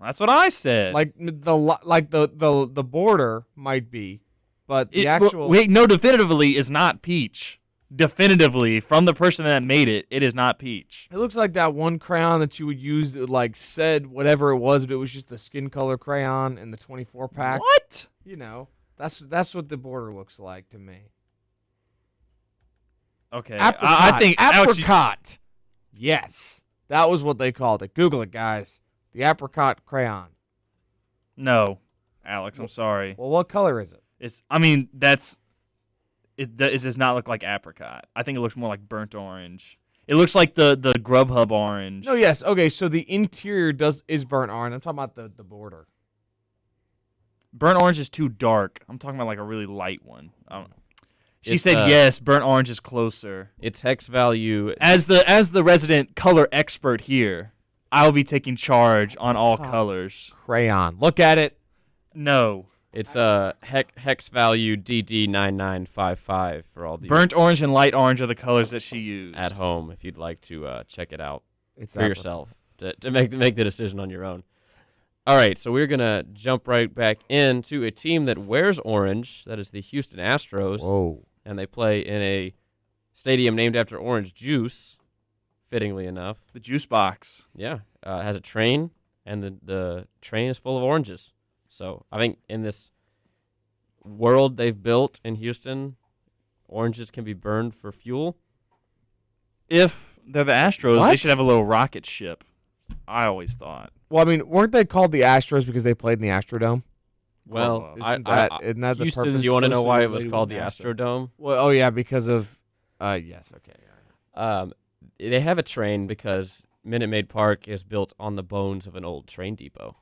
That's what I said. Like the border might be, but the actual no, definitively is not peach. Definitively, from the person that made it, it is not peach. It looks like that one crayon that you would use that said whatever it was, but it was just the skin color crayon in the 24 pack. What? That's what the border looks like to me. Okay, Apricot. I think apricot. Yes, that was what they called it. Google it, guys. The apricot crayon. No, Alex, I'm sorry. Well, what color is it? It does not look like apricot. I think it looks more like burnt orange. It looks like the Grubhub orange. No, yes. Okay, so the interior is burnt orange. I'm talking about the border. Burnt orange is too dark. I'm talking about like a really light one. She said yes, burnt orange is closer. Its hex value. As the resident color expert here, I'll be taking charge on all colors. Crayon. Look at it. No. It's hex value DD9955 for all the burnt orange and light orange are the colors that she used at home. If you'd like to check it out it's for yourself to make the decision on your own. All right, so we're gonna jump right back into a team that wears orange. That is the Houston Astros. Whoa! And they play in a stadium named after orange juice. Fittingly enough, the juice box. Yeah, has a train, and the train is full of oranges. So I think in this world they've built in Houston, oranges can be burned for fuel. If they're the Astros, they should have a little rocket ship. I always thought. Well, I mean, weren't they called the Astros because they played in the Astrodome? Well, isn't that the purpose? Do you want to know why it was called the Astrodome? Well, oh yeah, because of yes, okay. They have a train because Minute Maid Park is built on the bones of an old train depot.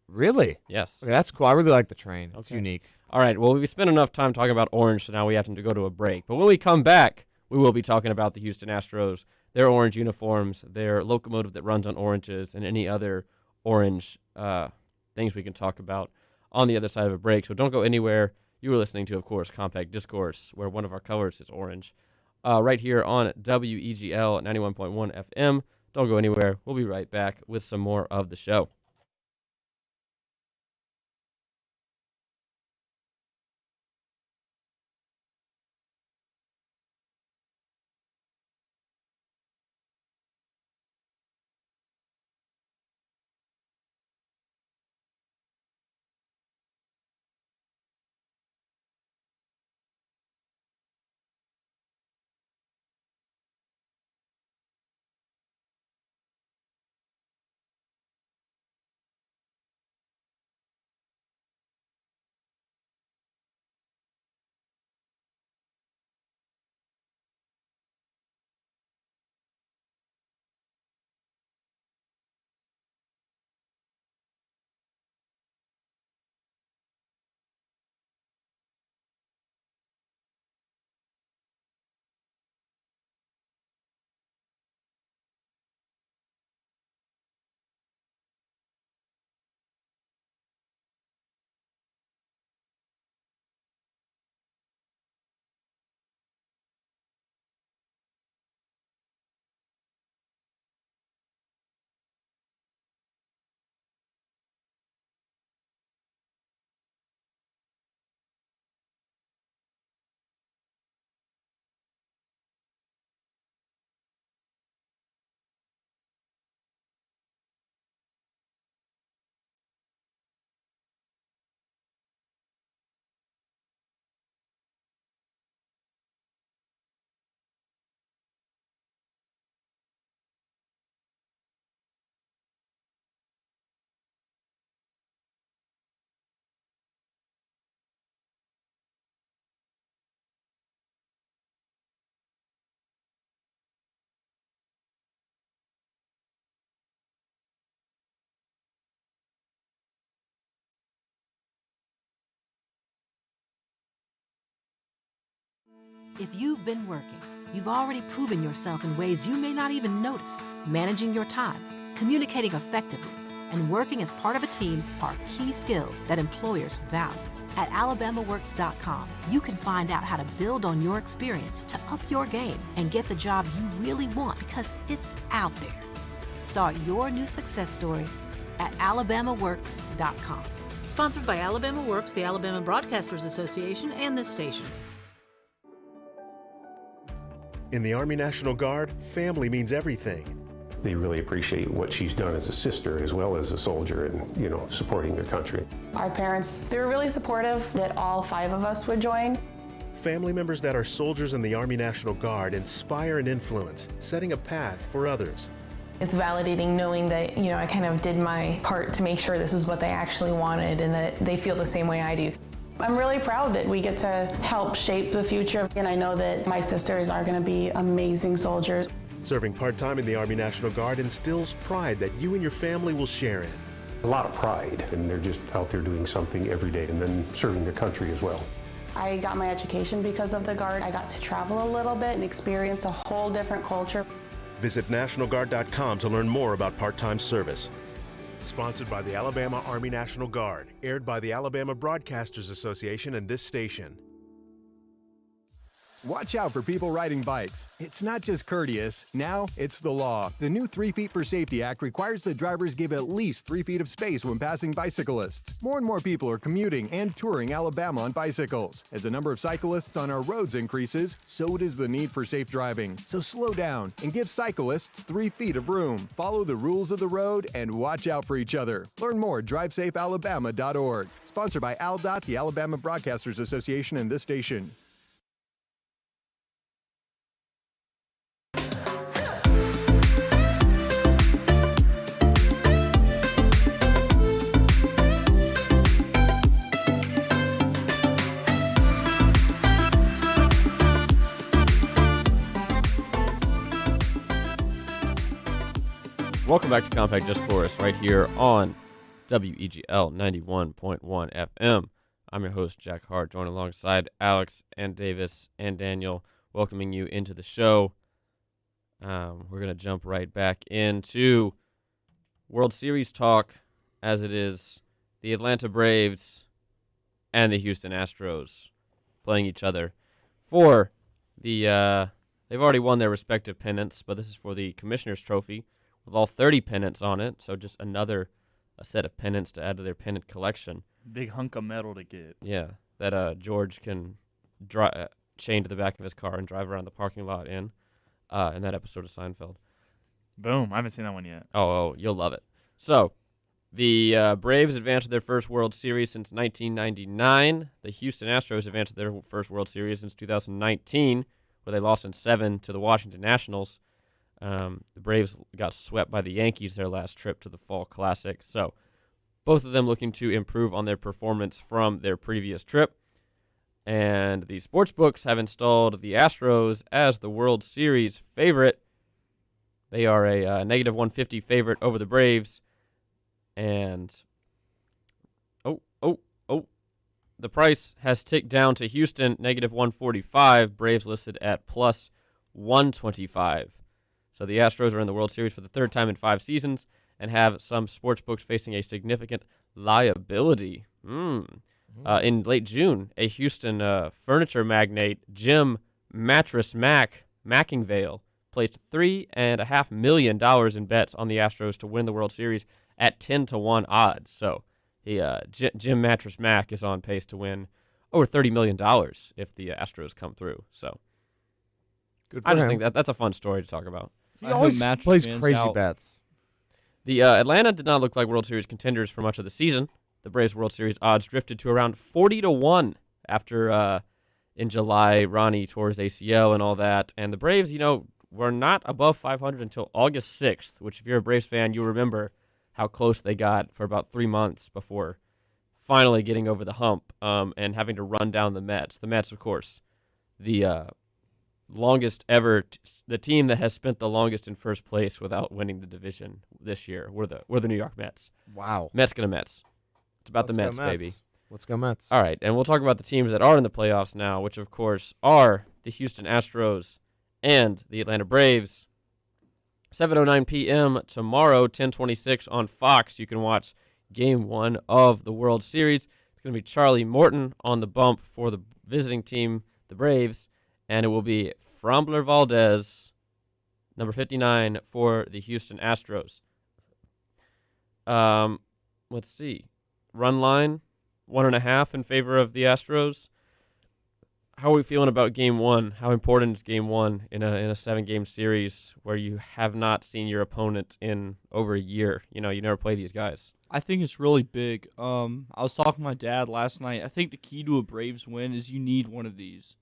Really? Yes. Okay, that's cool. I really like the train. It's unique. All right. Well, we've spent enough time talking about orange, so now we have to go to a break. But when we come back, we will be talking about the Houston Astros, their orange uniforms, their locomotive that runs on oranges, and any other orange things we can talk about on the other side of a break. So don't go anywhere. You were listening to, of course, Compact Discourse, where one of our colors is orange, right here on WEGL 91.1 FM. Don't go anywhere. We'll be right back with some more of the show. If you've been working, you've already proven yourself in ways you may not even notice. Managing your time, communicating effectively, and working as part of a team are key skills that employers value. At alabamaworks.com, you can find out how to build on your experience to up your game and get the job you really want because it's out there. Start your new success story at alabamaworks.com. Sponsored by Alabama Works, the Alabama Broadcasters Association, and this station. In the Army National Guard, family means everything. They really appreciate what she's done as a sister as well as a soldier and, supporting their country. Our parents, they were really supportive that all 5 of us would join. Family members that are soldiers in the Army National Guard inspire and influence, setting a path for others. It's validating knowing that, I kind of did my part to make sure this is what they actually wanted and that they feel the same way I do. I'm really proud that we get to help shape the future, and I know that my sisters are going to be amazing soldiers. Serving part-time in the Army National Guard instills pride that you and your family will share in. A lot of pride, and they're just out there doing something every day and then serving their country as well. I got my education because of the Guard. I got to travel a little bit and experience a whole different culture. Visit nationalguard.com to learn more about part-time service. Sponsored by the Alabama Army National Guard, aired by the Alabama Broadcasters Association and this station. Watch out for people riding bikes. It's not just courteous, now it's the law. The new 3 Feet for Safety Act requires that drivers give at least 3 feet of space when passing bicyclists. More and more people are commuting and touring Alabama on bicycles. As the number of cyclists on our roads increases, so does the need for safe driving. So slow down and give cyclists 3 feet of room. Follow the rules of the road and watch out for each other. Learn more at drivesafealabama.org. Sponsored by ALDOT, the Alabama Broadcasters Association, and this station. Welcome back to Compact Discourse right here on WEGL 91.1 FM. I'm your host, Jack Hart, joined alongside Alex and Davis and Daniel, welcoming you into the show. We're going to jump right back into World Series talk, as it is the Atlanta Braves and the Houston Astros playing each other for the, they've already won their respective pennants, but this is for the Commissioner's Trophy, with all 30 pennants on it, so just a set of pennants to add to their pennant collection. Big hunk of metal to get. Yeah, that George can chain to the back of his car and drive around the parking lot in that episode of Seinfeld. Boom, I haven't seen that one yet. Oh, you'll love it. So, the Braves advanced to their first World Series since 1999. The Houston Astros advanced to their first World Series since 2019, where they lost in 7 to the Washington Nationals. The Braves got swept by the Yankees their last trip to the Fall Classic. So both of them looking to improve on their performance from their previous trip. And the sports books have installed the Astros as the World Series favorite. They are a negative 150 favorite over the Braves. And the price has ticked down to Houston, negative 145. Braves listed at plus 125. So the Astros are in the World Series for the 3rd time in 5 seasons and have some sports books facing a significant liability. In late June, a Houston furniture magnate, Jim Mattress Mackingvale, placed $3.5 million in bets on the Astros to win the World Series at 10-1 odds. So Jim Mattress Mac is on pace to win over $30 million if the Astros come through. So I just think that's a fun story to talk about. He always plays crazy bets. The Atlanta did not look like World Series contenders for much of the season. The Braves World Series odds drifted to around 40-1 after, in July, Ronnie tore his ACL and all that. And the Braves, were not above 500 until August 6th, which if you're a Braves fan, you remember how close they got for about 3 months before finally getting over the hump and having to run down the Mets. The Mets, of course, the longest ever, the team that has spent the longest in first place without winning the division this year were the New York Mets. Wow. Mets gonna Mets. It's about the Mets, baby. Let's go Mets. All right, and we'll talk about the teams that are in the playoffs now, which of course are the Houston Astros and the Atlanta Braves. 7:09 p.m. tomorrow, 10:26 on Fox. You can watch Game 1 of the World Series. It's going to be Charlie Morton on the bump for the visiting team, the Braves, and it will be Framber Valdez, number 59, for the Houston Astros. Let's see. Run line, 1.5 in favor of the Astros. How are we feeling about Game 1? How important is Game 1 in a 7-game series where you have not seen your opponent in over a year? You never play these guys. I think it's really big. I was talking to my dad last night. I think the key to a Braves win is you need one of these.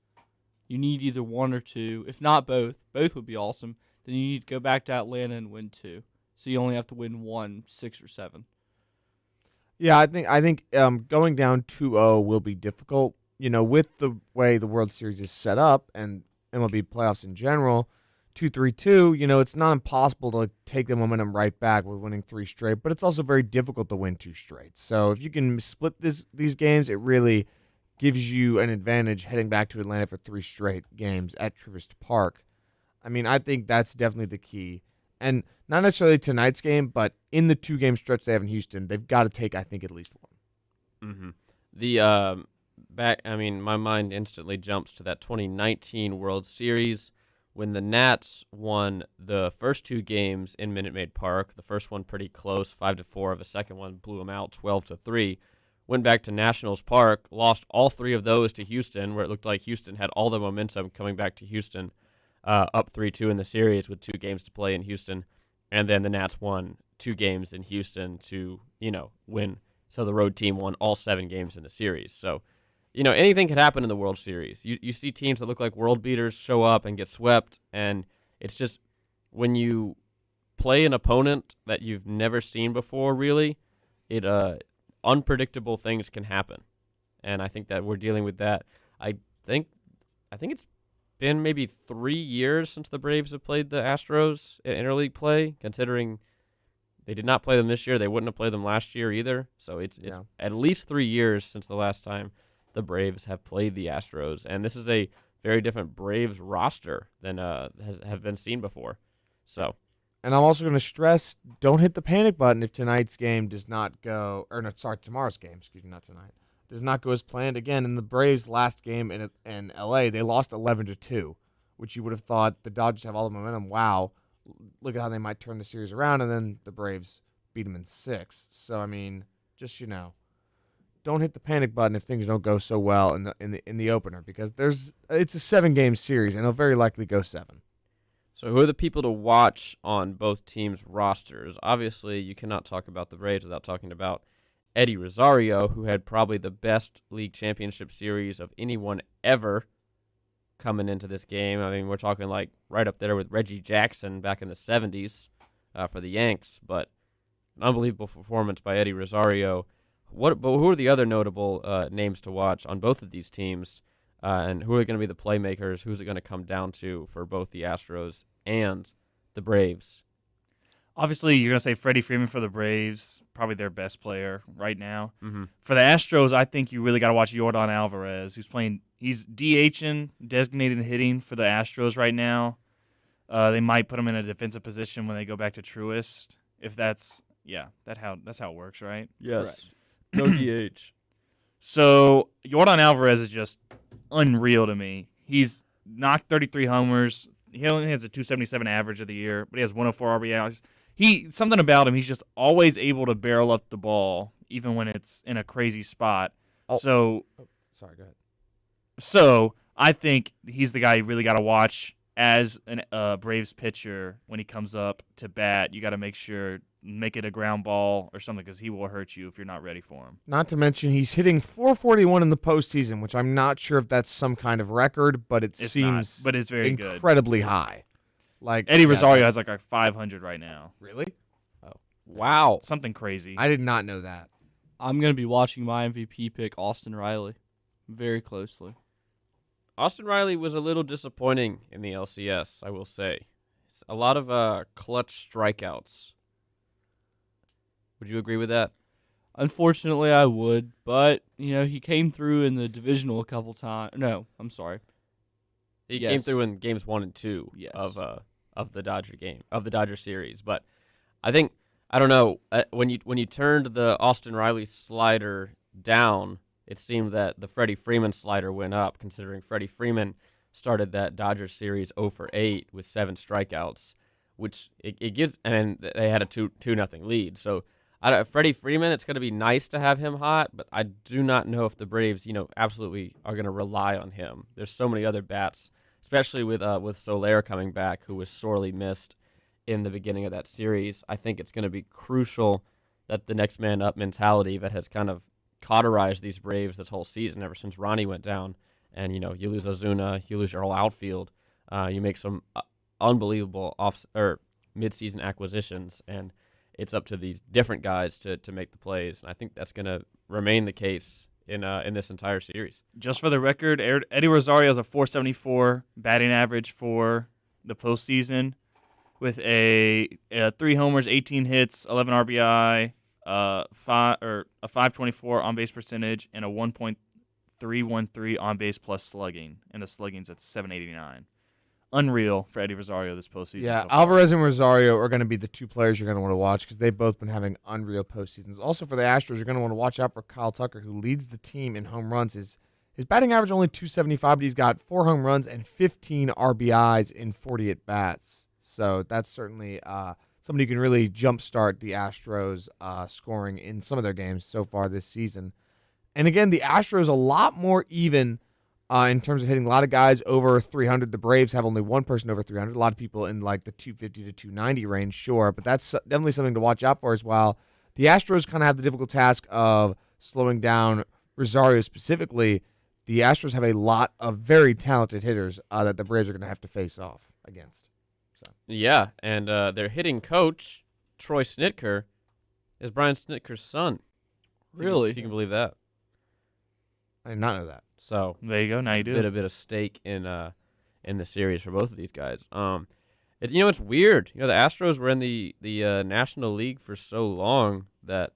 You need either one or two. If not both, both would be awesome. Then you need to go back to Atlanta and win 2. So you only have to win 1, 6, or 7. Yeah, I think going down 2-0 will be difficult. With the way the World Series is set up and MLB playoffs in general, 2-3-2, it's not impossible to take the momentum right back with winning 3 straight, but it's also very difficult to win 2 straight. So if you can split these games, it really gives you an advantage heading back to Atlanta for 3 straight games at Truist Park. I mean, I think that's definitely the key. And not necessarily tonight's game, but in the 2-game stretch they have in Houston, they've got to take, I think, at least one. Mm-hmm. My mind instantly jumps to that 2019 World Series when the Nats won the first 2 games in Minute Maid Park. The first one pretty close, 5-4. The second one blew them out, 12-3. Went back to Nationals Park, lost all 3 of those to Houston, where it looked like Houston had all the momentum coming back to Houston, up 3-2 in the series with 2 games to play in Houston. And then the Nats won 2 games in Houston to, win. So the road team won all 7 games in the series. So, anything could happen in the World Series. You see teams that look like world beaters show up and get swept, and it's just when you play an opponent that you've never seen before, really, unpredictable things can happen. And I think that we're dealing with that. I think it's been maybe 3 years since the Braves have played the Astros in interleague play, considering they did not play them this year. They wouldn't have played them last year either. So it's at least 3 years since the last time the Braves have played the Astros, and this is a very different Braves roster than have been seen before. So, and I'm also going to stress: don't hit the panic button if tonight's game does not go, tomorrow's game. Excuse me, not tonight. Does not go as planned. Again, in the Braves' last game in LA, they lost 11-2, which you would have thought the Dodgers have all the momentum. Wow, look at how they might turn the series around, and then the Braves beat them in 6. So I mean, just don't hit the panic button if things don't go so well in the opener, because it's a 7-game series and it'll very likely go 7. So who are the people to watch on both teams' rosters? Obviously, you cannot talk about the Braves without talking about Eddie Rosario, who had probably the best league championship series of anyone ever coming into this game. I mean, we're talking like right up there with Reggie Jackson back in the 70s for the Yanks, but an unbelievable performance by Eddie Rosario. But who are the other notable names to watch on both of these teams, and who are going to be the playmakers? Who's it going to come down to for both the Astros and the Braves? Obviously, you're going to say Freddie Freeman for the Braves, probably their best player right now. Mm-hmm. For the Astros, I think you really got to watch Yordan Alvarez, who's playing. He's DHing, designated hitting for the Astros right now. They might put him in a defensive position when they go back to Truist. If that's how it works, right? Yes. Correct. No DH. So Yordan Alvarez is just unreal to me. He's knocked 33 homers. He only has a 277 average of the year, but he has 104 RBIs. Something about him, he's just always able to barrel up the ball, even when it's in a crazy spot. Sorry, go ahead. So I think he's the guy you really got to watch as a Braves pitcher when he comes up to bat. You got to make it a ground ball or something, because he will hurt you if you're not ready for him. Not to mention he's hitting .441 in the postseason, which I'm not sure if that's some kind of record, but it's very incredibly high. Like Eddie Rosario has like a 500 right now. Really? Oh, wow, something crazy. I did not know that. I'm gonna be watching my MVP pick, Austin Riley, very closely. Austin Riley was a little disappointing in the LCS, I will say. A lot of clutch strikeouts. Would you agree with that? Unfortunately, I would, but he came through in the divisional a couple times. No, I'm sorry. He came through in games 1 and 2 Yes. of the Dodger series. But I think I don't know when you turned the Austin Riley slider down, it seemed that the Freddie Freeman slider went up. Considering Freddie Freeman started that Dodgers series 0 for 8 with 7 strikeouts, which it gives, and they had a 2-0 lead. So Freddie Freeman, it's going to be nice to have him hot, but I do not know if the Braves, absolutely are going to rely on him. There's so many other bats, especially with Soler coming back, who was sorely missed in the beginning of that series. I think it's going to be crucial that the next man up mentality that has kind of cauterized these Braves this whole season ever since Ronnie went down, and you lose Ozuna, you lose your whole outfield, you make some unbelievable mid-season acquisitions, and it's up to these different guys to make the plays. And I think that's going to remain the case in this entire series. Just for the record, Eddie Rosario has a .474 batting average for the postseason, with a 3 homers, 18 hits, 11 RBI, a 524 on base percentage, and a 1.313 on base plus slugging, and the slugging's at 789. Unreal for Eddie Rosario this postseason. Yeah, so far. Alvarez and Rosario are going to be the 2 players you're going to want to watch because they've both been having unreal postseasons. Also for the Astros, you're going to want to watch out for Kyle Tucker, who leads the team in home runs. His batting average only .275, but he's got 4 home runs and 15 RBIs in 40 at-bats. So that's certainly somebody who can really jumpstart the Astros scoring in some of their games so far this season. And again, the Astros a lot more even in terms of hitting. A lot of guys over 300. The Braves have only one person over 300. A lot of people in like the 250 to 290 range, sure, but that's definitely something to watch out for as well. The Astros kind of have the difficult task of slowing down Rosario specifically. The Astros have a lot of very talented hitters that the Braves are going to have to face off against. So. Yeah, and their hitting coach, Troy Snitker, is Brian Snitker's son. Really? If you can believe that. I did not know that. So there you go. Now you do. A bit of stake in the series for both of these guys. It's weird. The Astros were in the National League for so long that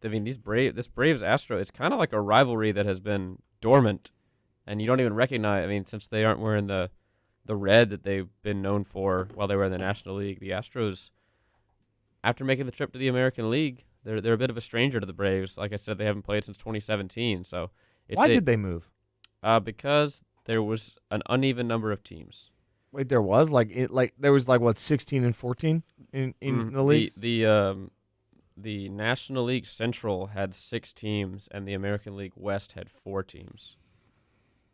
this Braves Astro, it's kind of like a rivalry that has been dormant, and you don't even recognize. Since they aren't wearing the red that they've been known for while they were in the National League, the Astros, after making the trip to the American League, they're a bit of a stranger to the Braves. Like I said, they haven't played since 2017. So. Why did they move? Because there was an uneven number of teams. Wait, there was there was 16 and 14 in the leagues. The National League Central had 6 teams, and the American League West had 4 teams.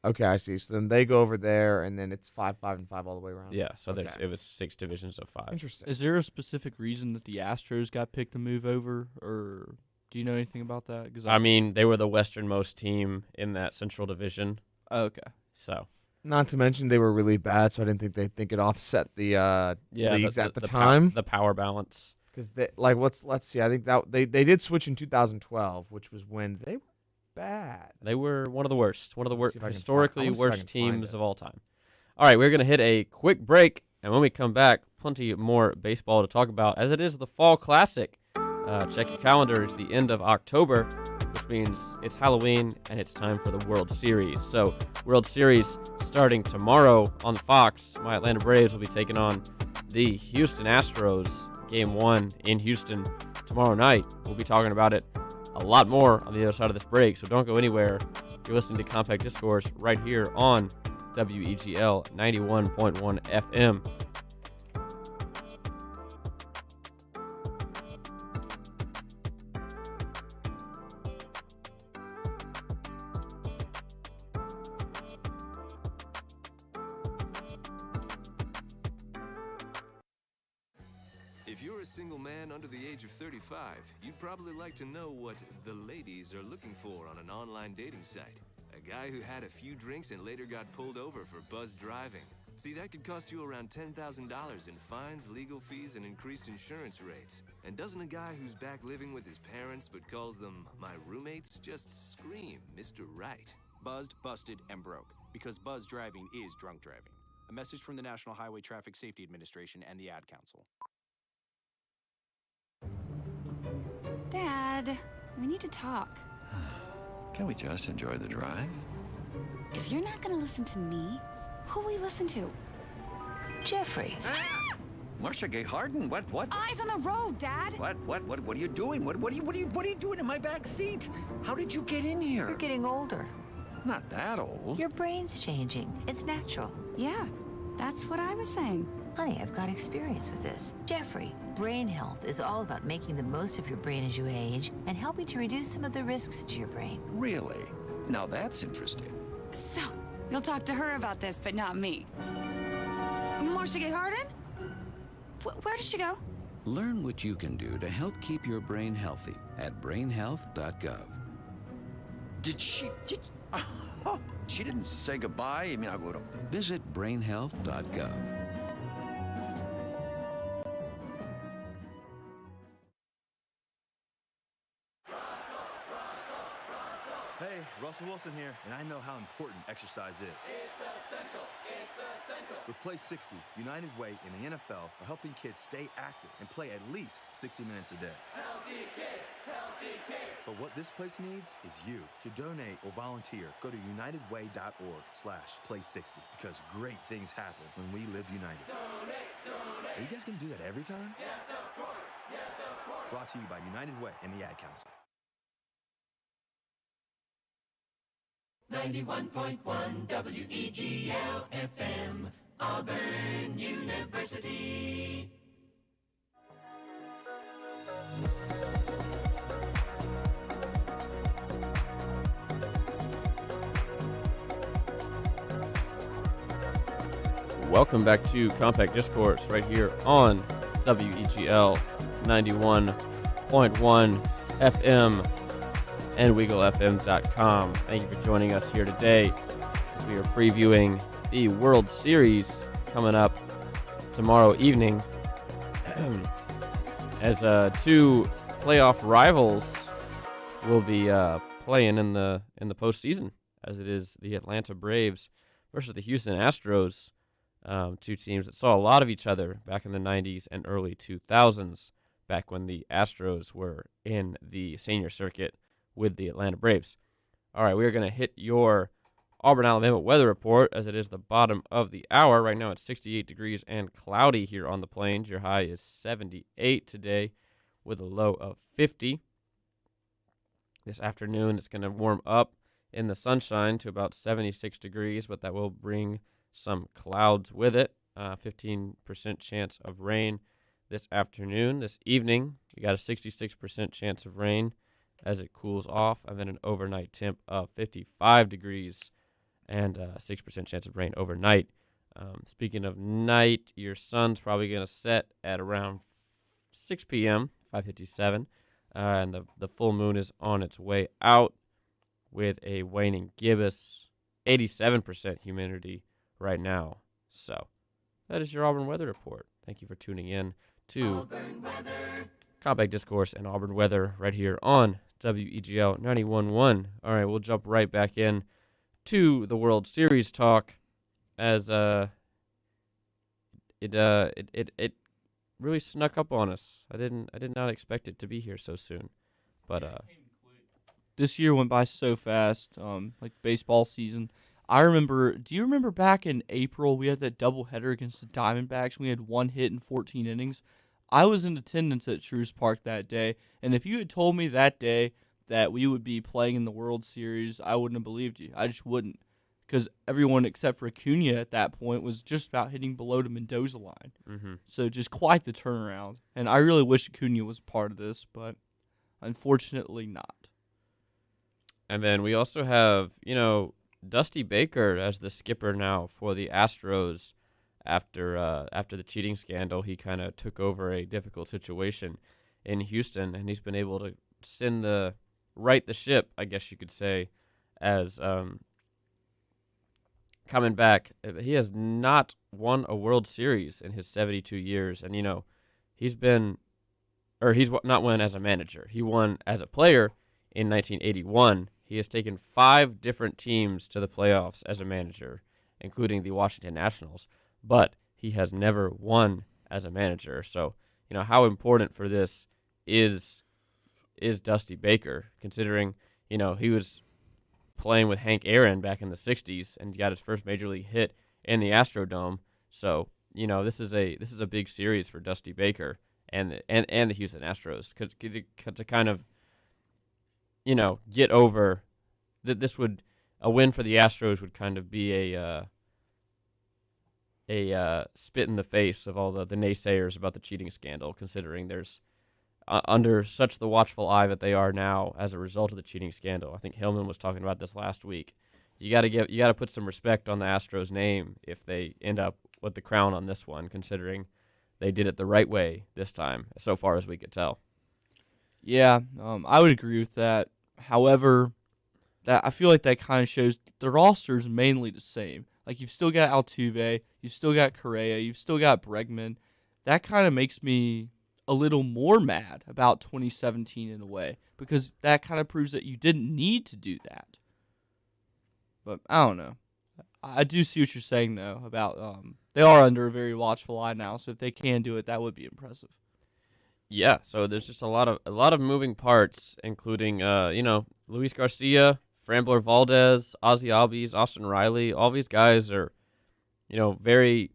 Okay, I see. So then they go over there, and then it's 5, 5, and 5 all the way around. Yeah. So it was 6 divisions of 5. Interesting. Is there a specific reason that the Astros got picked to move over, or do you know anything about that? Because they were the westernmost team in that Central Division. Okay. So. Not to mention they were really bad, so I didn't think they'd think it offset the leagues at the time. The power balance. Because let's see. I think that they did switch in 2012, which was when they were bad. They were one of the worst. One of the historically worst teams of all time. All right, we're gonna hit a quick break, and when we come back, plenty more baseball to talk about, as it is the Fall Classic. Check your calendar. It's the end of October, which means it's Halloween and it's time for the World Series. So, World Series starting tomorrow on Fox. My Atlanta Braves will be taking on the Houston Astros. Game 1 in Houston tomorrow night. We'll be talking about it a lot more on the other side of this break, so don't go anywhere. You're listening to Compact Discourse right here on WEGL 91.1 FM. If you're a single man under the age of 35, you'd probably like to know what the ladies are looking for on an online dating site. A guy who had a few drinks and later got pulled over for buzzed driving. See, that could cost you around $10,000 in fines, legal fees, and increased insurance rates. And doesn't a guy who's back living with his parents but calls them my roommates just scream Mr. Right? Buzzed, busted, and broke. Because buzz driving is drunk driving. A message from the National Highway Traffic Safety Administration and the Ad Council. Dad, we need to talk. Can we just enjoy the drive? If you're not going to listen to me, Who we listen to? Jeffrey. Marcia Gay Harden? What? Eyes on the road, Dad. What are you doing? What are you doing in my back seat? How did you get in here? You're getting older. Not that old. Your brain's changing. It's natural. Yeah, that's what I was saying. Honey, I've got experience with this. Jeffrey, brain health is all about making the most of your brain as you age and helping to reduce some of the risks to your brain. Really? Now that's interesting. So, you'll talk to her about this, but not me. Marcia Gay Harden? Where did she go? Learn what you can do to help keep your brain healthy at brainhealth.gov. She didn't say goodbye? I mean, I would have. Visit brainhealth.gov. Hey, Russell Wilson here, and I know how important exercise is. It's essential. It's essential. With Play 60, United Way and the NFL are helping kids stay active and play at least 60 minutes a day. Healthy kids. Healthy kids. But what this place needs is you. To donate or volunteer, go to unitedway.org/play60 because great things happen when we live united. Donate. Are you guys going to do that every time? Yes, of course. Yes, of course. Brought to you by United Way and the Ad Council. 91.1 WEGL FM, Auburn University. Welcome back to Compact Discourse right here on WEGL 91.1 FM and WeagleFM.com. Thank you for joining us here today as we are previewing the World Series coming up tomorrow evening as two playoff rivals will be playing in the postseason, as it is the Atlanta Braves versus the Houston Astros, two teams that saw a lot of each other back in the 90s and early 2000s, back when the Astros were in the senior circuit with the Atlanta Braves. All right, we are going to hit your Auburn, Alabama weather report as it is the bottom of the hour. Right now it's 68 degrees and cloudy here on the plains. Your high is 78 today with a low of 50. This afternoon it's going to warm up in the sunshine to about 76 degrees, but that will bring some clouds with it. 15% chance of rain this afternoon. This evening, you got a 66% chance of rain as it cools off, and then an overnight temp of 55 degrees and 6% chance of rain overnight. Speaking of night, your sun's probably going to set at around 6 p.m., 5:57, and the full moon is on its way out with a waning gibbous, 87% humidity right now. So that is your Auburn weather report. Thank you for tuning in to Compact Discourse and Auburn weather right here on WEGL 91.1. All right, we'll jump right back in to the World Series talk as it really snuck up on us. I did not expect it to be here so soon, but this year went by so fast. Like baseball season. I remember. Do you remember back in April we had that doubleheader against the Diamondbacks? We had one hit in 14 innings. I was in attendance at Truist Park that day, and if you had told me that day that we would be playing in the World Series, I wouldn't have believed you. I just wouldn't, because everyone except for Acuna at that point was just about hitting below the Mendoza line. Mm-hmm. So just quite the turnaround, and I really wish Acuna was part of this, but unfortunately not. And then we also have, Dusty Baker as the skipper now for the Astros. After the cheating scandal, he kind of took over a difficult situation in Houston, and he's been able to right the ship, I guess you could say, as coming back. He has not won a World Series in his 72 years, and he's not won as a manager. He won as a player in 1981. He has taken 5 different teams to the playoffs as a manager, including the Washington Nationals. But he has never won as a manager. So, how important for this is Dusty Baker, considering, he was playing with Hank Aaron back in the 60s and got his first major league hit in the Astrodome. So, this is a big series for Dusty Baker and the Houston Astros to kind of, get over that. A win for the Astros would kind of be a spit in the face of all the naysayers about the cheating scandal, considering there's under such the watchful eye that they are now as a result of the cheating scandal. I think Hillman was talking about this last week. You got to put some respect on the Astros' name if they end up with the crown on this one, considering they did it the right way this time, so far as we could tell. Yeah, I would agree with that. However, that I feel like that kind of shows the roster is mainly the same. Like, you've still got Altuve, you've still got Correa, you've still got Bregman. That kind of makes me a little more mad about 2017 in a way, because that kind of proves that you didn't need to do that. But I don't know. I do see what you're saying, though, about they are under a very watchful eye now, so if they can do it, that would be impressive. Yeah, so there's just a lot of moving parts, including Luis Garcia, Framber Valdez, Ozzy Albies, Austin Riley. All these guys are, very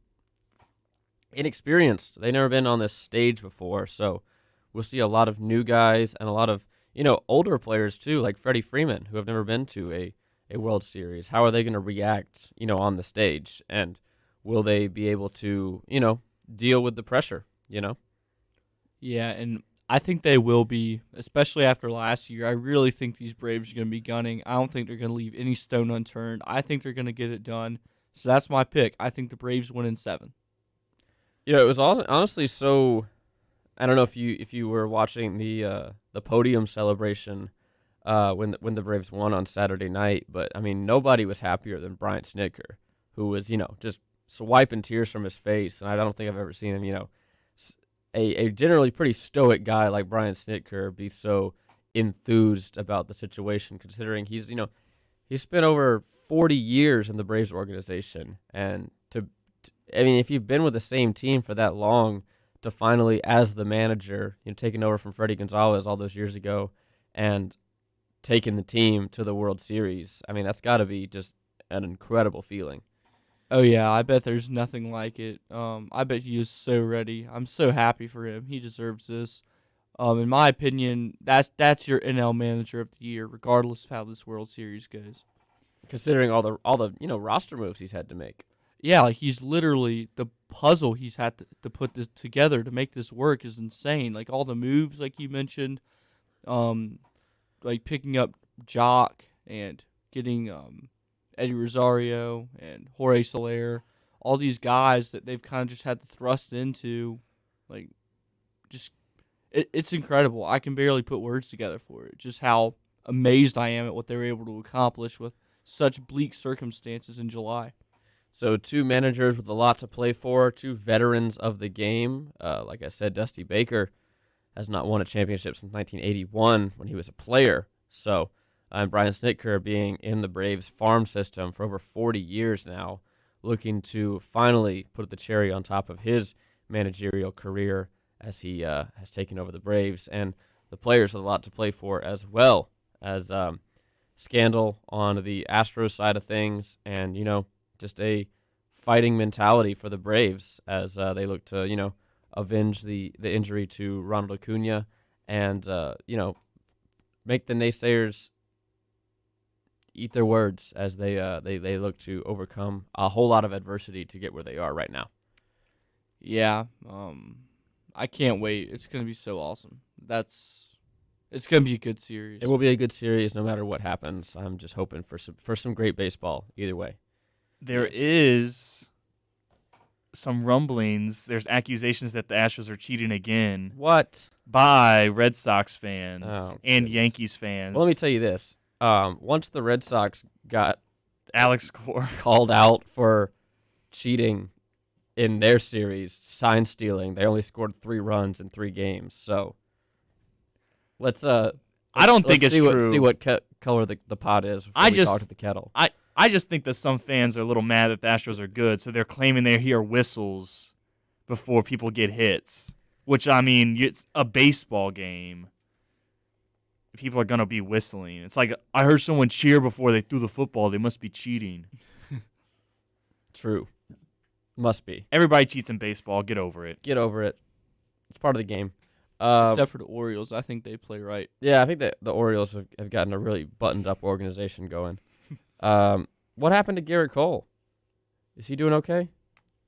inexperienced. They've never been on this stage before, so we'll see a lot of new guys and a lot of, older players too, like Freddie Freeman, who have never been to a World Series. How are they going to react, on the stage? And will they be able to, deal with the pressure, Yeah, and I think they will be, especially after last year. I really think these Braves are going to be gunning. I don't think they're going to leave any stone unturned. I think they're going to get it done. So that's my pick. I think the Braves win in 7. It was honestly so. I don't know if you were watching the podium celebration when the Braves won on Saturday night, but I mean nobody was happier than Brian Snitker, who was just wiping tears from his face, and I don't think I've ever seen him a generally pretty stoic guy like Brian Snitker be so enthused about the situation, considering he's spent over 40 years in the Braves organization, and if you've been with the same team for that long, to finally, as the manager, taking over from Freddie Gonzalez all those years ago and taking the team to the World Series, I mean, that's got to be just an incredible feeling. Oh, yeah, I bet there's nothing like it. I bet he is so ready. I'm so happy for him. He deserves this. In my opinion, that's your NL Manager of the Year, regardless of how this World Series goes. Considering all the roster moves he's had to make. Yeah, like he's literally, the puzzle he's had to put this together to make this work is insane. Like all the moves, like you mentioned, like picking up Jock and getting Eddie Rosario and Jorge Soler, all these guys that they've kind of just had to thrust into, like, just it's incredible. I can barely put words together for it. Just how amazed I am at what they were able to accomplish with such bleak circumstances in July. So 2 managers with a lot to play for, 2 veterans of the game. Like I said, Dusty Baker has not won a championship since 1981 when he was a player. So, and Brian Snitker being in the Braves farm system for over 40 years now, looking to finally put the cherry on top of his managerial career as he has taken over the Braves. And the players have a lot to play for, as well as scandal on the Astros side of things, and just a fighting mentality for the Braves as they look to avenge the injury to Ronald Acuna and make the naysayers eat their words as they look to overcome a whole lot of adversity to get where they are right now. Yeah, I can't wait. It's going to be so awesome. It's going to be a good series. It will be a good series no matter what happens. I'm just hoping for some great baseball either way. There is some rumblings. There's accusations that the Astros are cheating again. What? By Red Sox fans and goodness. Yankees fans. Well, let me tell you this. Once the Red Sox got Alex Cora called out for cheating in their series, sign stealing, they only scored 3 runs in 3 games. So let's I don't think it's true. See what color the pot is before we talk to the kettle. I just think that some fans are a little mad that the Astros are good, so they're claiming they hear whistles before people get hits. Which, I mean, it's a baseball game. People are going to be whistling. It's like, I heard someone cheer before they threw the football. They must be cheating. True. Must be. Everybody cheats in baseball. Get over it. Get over it. It's part of the game. Except for the Orioles. I think they play right. Yeah, I think that the Orioles have gotten a really buttoned-up organization going. What happened to Garrett Cole? Is he doing okay?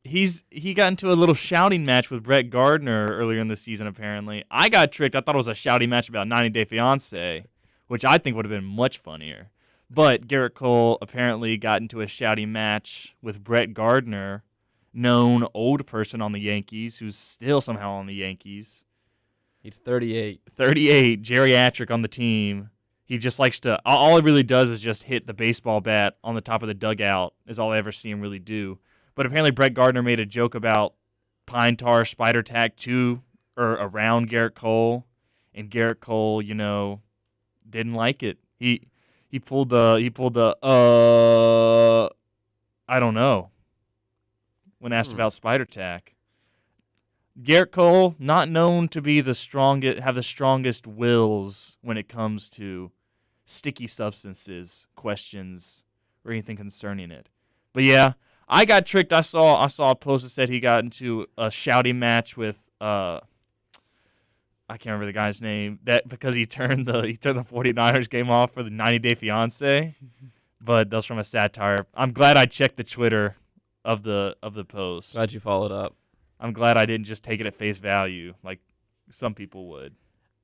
He got into a little shouting match with Brett Gardner earlier in the season, apparently. I got tricked. I thought it was a shouting match about 90 Day Fiancé, which I think would have been much funnier. But Garrett Cole apparently got into a shouting match with Brett Gardner, known old person on the Yankees, who's still somehow on the Yankees. He's 38. 38, geriatric on the team. He just likes to, all he really does is just hit the baseball bat on the top of the dugout, is all I ever see him really do. But apparently Brett Gardner made a joke about pine tar spider tack to or around Garrett Cole, and Garrett Cole, didn't like it. He pulled the I don't know when asked about spider tack. Garrett Cole, not known to be have the strongest wills when it comes to sticky substances, questions, or anything concerning it. But yeah, I got tricked. I saw a post that said he got into a shouting match with I can't remember the guy's name, that because he turned the 49ers game off for the 90 Day Fiancé. But that was from a satire. I'm glad I checked the Twitter of the post. Glad you followed up. I'm glad I didn't just take it at face value like some people would.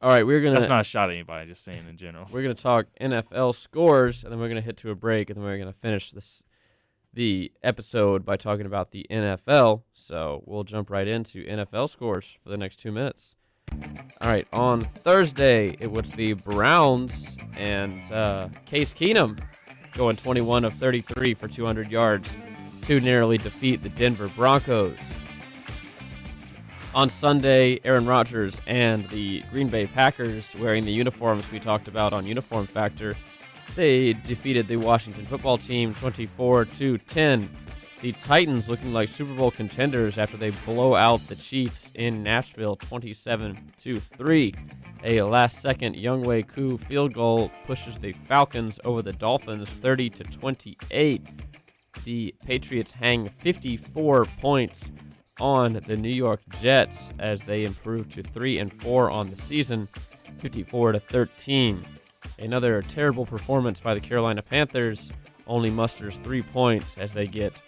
All right, That's not a shot at anybody, just saying in general. We're gonna talk NFL scores, and then we're gonna hit to a break, and then we're gonna finish the episode by talking about the NFL. So we'll jump right into NFL scores for the next 2 minutes. All right, on Thursday, it was the Browns and Case Keenum going 21 of 33 for 200 yards to narrowly defeat the Denver Broncos. On Sunday, Aaron Rodgers and the Green Bay Packers, wearing the uniforms we talked about on Uniform Factor, they defeated the Washington football team 24-10. The Titans looking like Super Bowl contenders after they blow out the Chiefs in Nashville 27-3. A last-second Younghoe Koo field goal pushes the Falcons over the Dolphins 30-28. The Patriots hang 54 points on the New York Jets as they improve to 3-4 on the season, 54-13. Another terrible performance by the Carolina Panthers only musters 3 points as they get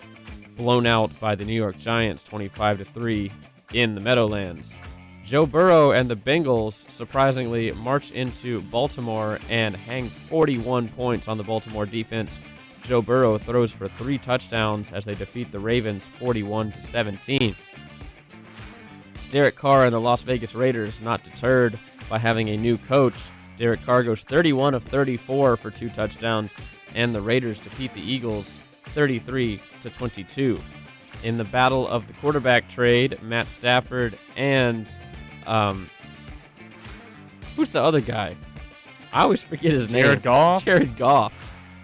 blown out by the New York Giants 25-3 in the Meadowlands. Joe Burrow and the Bengals surprisingly march into Baltimore and hang 41 points on the Baltimore defense. Joe Burrow throws for 3 touchdowns as they defeat the Ravens 41-17. Derek Carr and the Las Vegas Raiders not deterred by having a new coach. Derek Carr goes 31 of 34 for 2 touchdowns, and the Raiders defeat the Eagles 33-22. In the battle of the quarterback trade, Matt Stafford and who's the other guy? I always forget his name. Jared Goff? Jared Goff.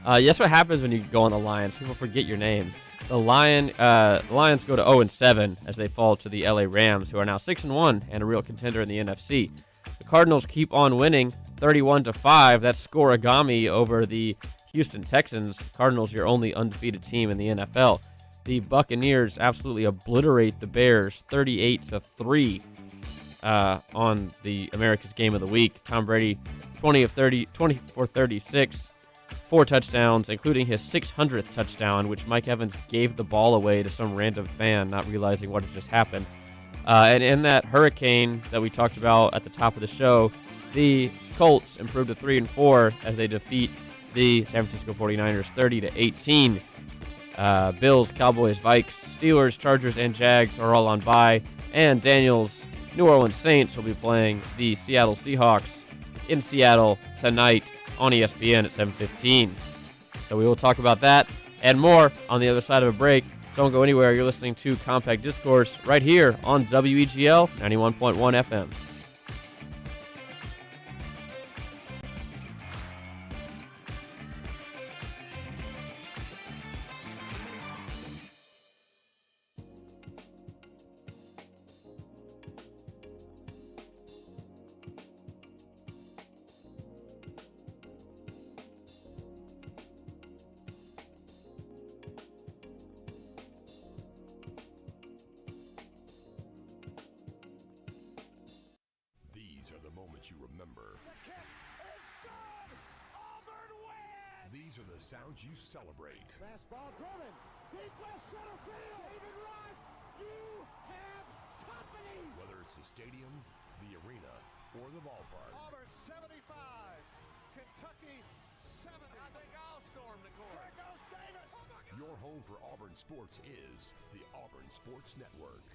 That's what happens when you go on the Lions. People forget your name. The Lions go to 0-7 as they fall to the LA Rams, who are now 6-1 and a real contender in the NFC. The Cardinals keep on winning 31-5. That's scoreagami over the Houston Texans. Cardinals, your only undefeated team in the NFL. The Buccaneers absolutely obliterate the Bears 38-3 on the America's Game of the Week. Tom Brady 20 for 36. 4 touchdowns, including his 600th touchdown, which Mike Evans gave the ball away to some random fan, not realizing what had just happened. And in that hurricane that we talked about at the top of the show, the Colts improved to 3-4 as they defeat the San Francisco 49ers 30-18. Bills, Cowboys, Vikes, Steelers, Chargers, and Jags are all on bye. And Daniel's New Orleans Saints will be playing the Seattle Seahawks in Seattle tonight on ESPN at 7:15. So we will talk about that and more on the other side of a break. Don't go anywhere. You're listening to Compact Discourse right here on WEGL 91.1 FM. These are the sounds you celebrate. Fastball driven. Deep left center field. David Ross, you have company. Whether it's the stadium, the arena, or the ballpark. Auburn 75. Kentucky 70. I think I'll storm the court. There goes Davis. Oh my God. Your home for Auburn sports is the Auburn Sports Network.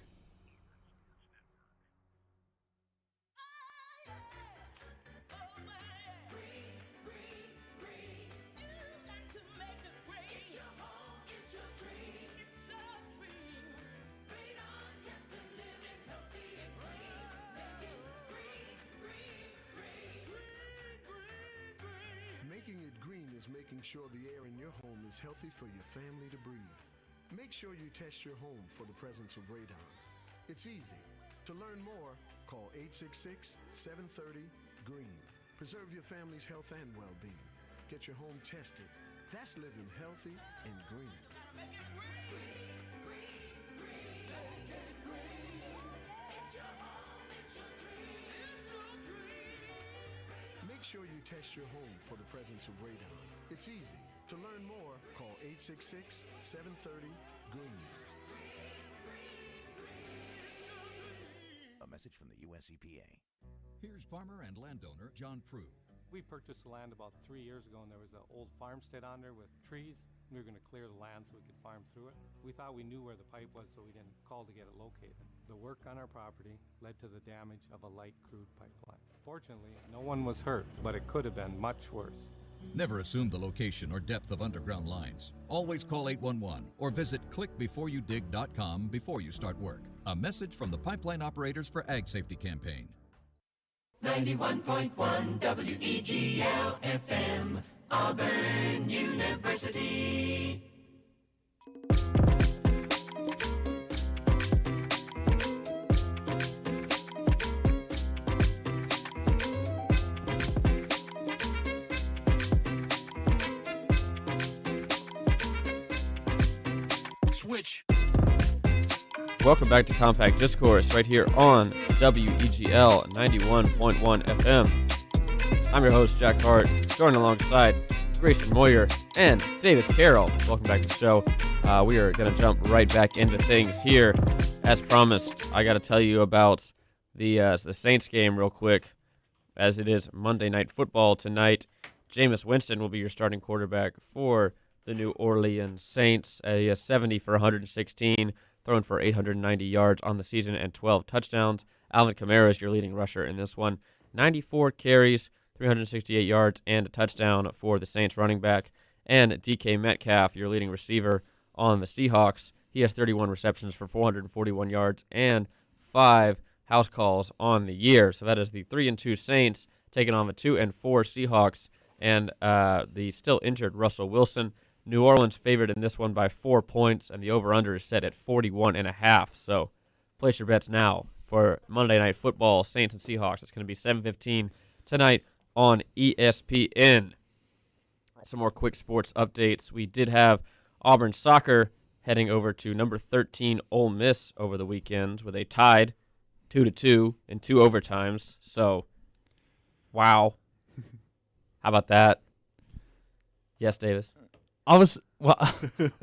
Making it green is making sure the air in your home is healthy for your family to breathe. Make sure you test your home for the presence of radon. It's easy. To learn more, call 866-730-GREEN. Preserve your family's health and well-being. Get your home tested. That's living healthy and green. Make sure you test your home for the presence of radon. It's easy. To learn more, call 866-730-GREEN. A message from the U.S. EPA. Here's farmer and landowner John Prue. We purchased the land about 3 years ago, and there was an old farmstead on there with trees. We were going to clear the land so we could farm through it. We thought we knew where the pipe was, so we didn't call to get it located. The work on our property led to the damage of a light crude pipeline. Fortunately, no one was hurt, but it could have been much worse. Never assume the location or depth of underground lines. Always call 811 or visit clickbeforeyoudig.com before you start work. A message from the Pipeline Operators for Ag Safety Campaign. 91.1 WEGL FM, Auburn University. Switch. Welcome back to Compact Discourse right here on WEGL 91.1 FM. I'm your host, Jack Hart, joined alongside Grayson Moyer and Davis Carroll. Welcome back to the show. We are going to jump right back into things here. As promised, I got to tell you about the Saints game real quick, as it is Monday Night Football tonight. Jameis Winston will be your starting quarterback for the New Orleans Saints. He has 70 for 116, thrown for 890 yards on the season and 12 touchdowns. Alvin Kamara is your leading rusher in this one. 94 carries, 368 yards, and a touchdown for the Saints running back. And DK Metcalf, your leading receiver on the Seahawks. He has 31 receptions for 441 yards and 5 house calls on the year. So that is the 3-2 Saints taking on the 2-4 Seahawks and the still injured Russell Wilson. New Orleans favored in this one by 4 points, and the over-under is set at 41.5. So place your bets now for Monday Night Football, Saints and Seahawks. It's going to be 7:15 tonight on ESPN. Some more quick sports updates. We did have Auburn soccer heading over to number 13 Ole Miss over the weekend, where they tied 2-2 in 2 overtimes. So, wow. How about that? Yes, Davis? When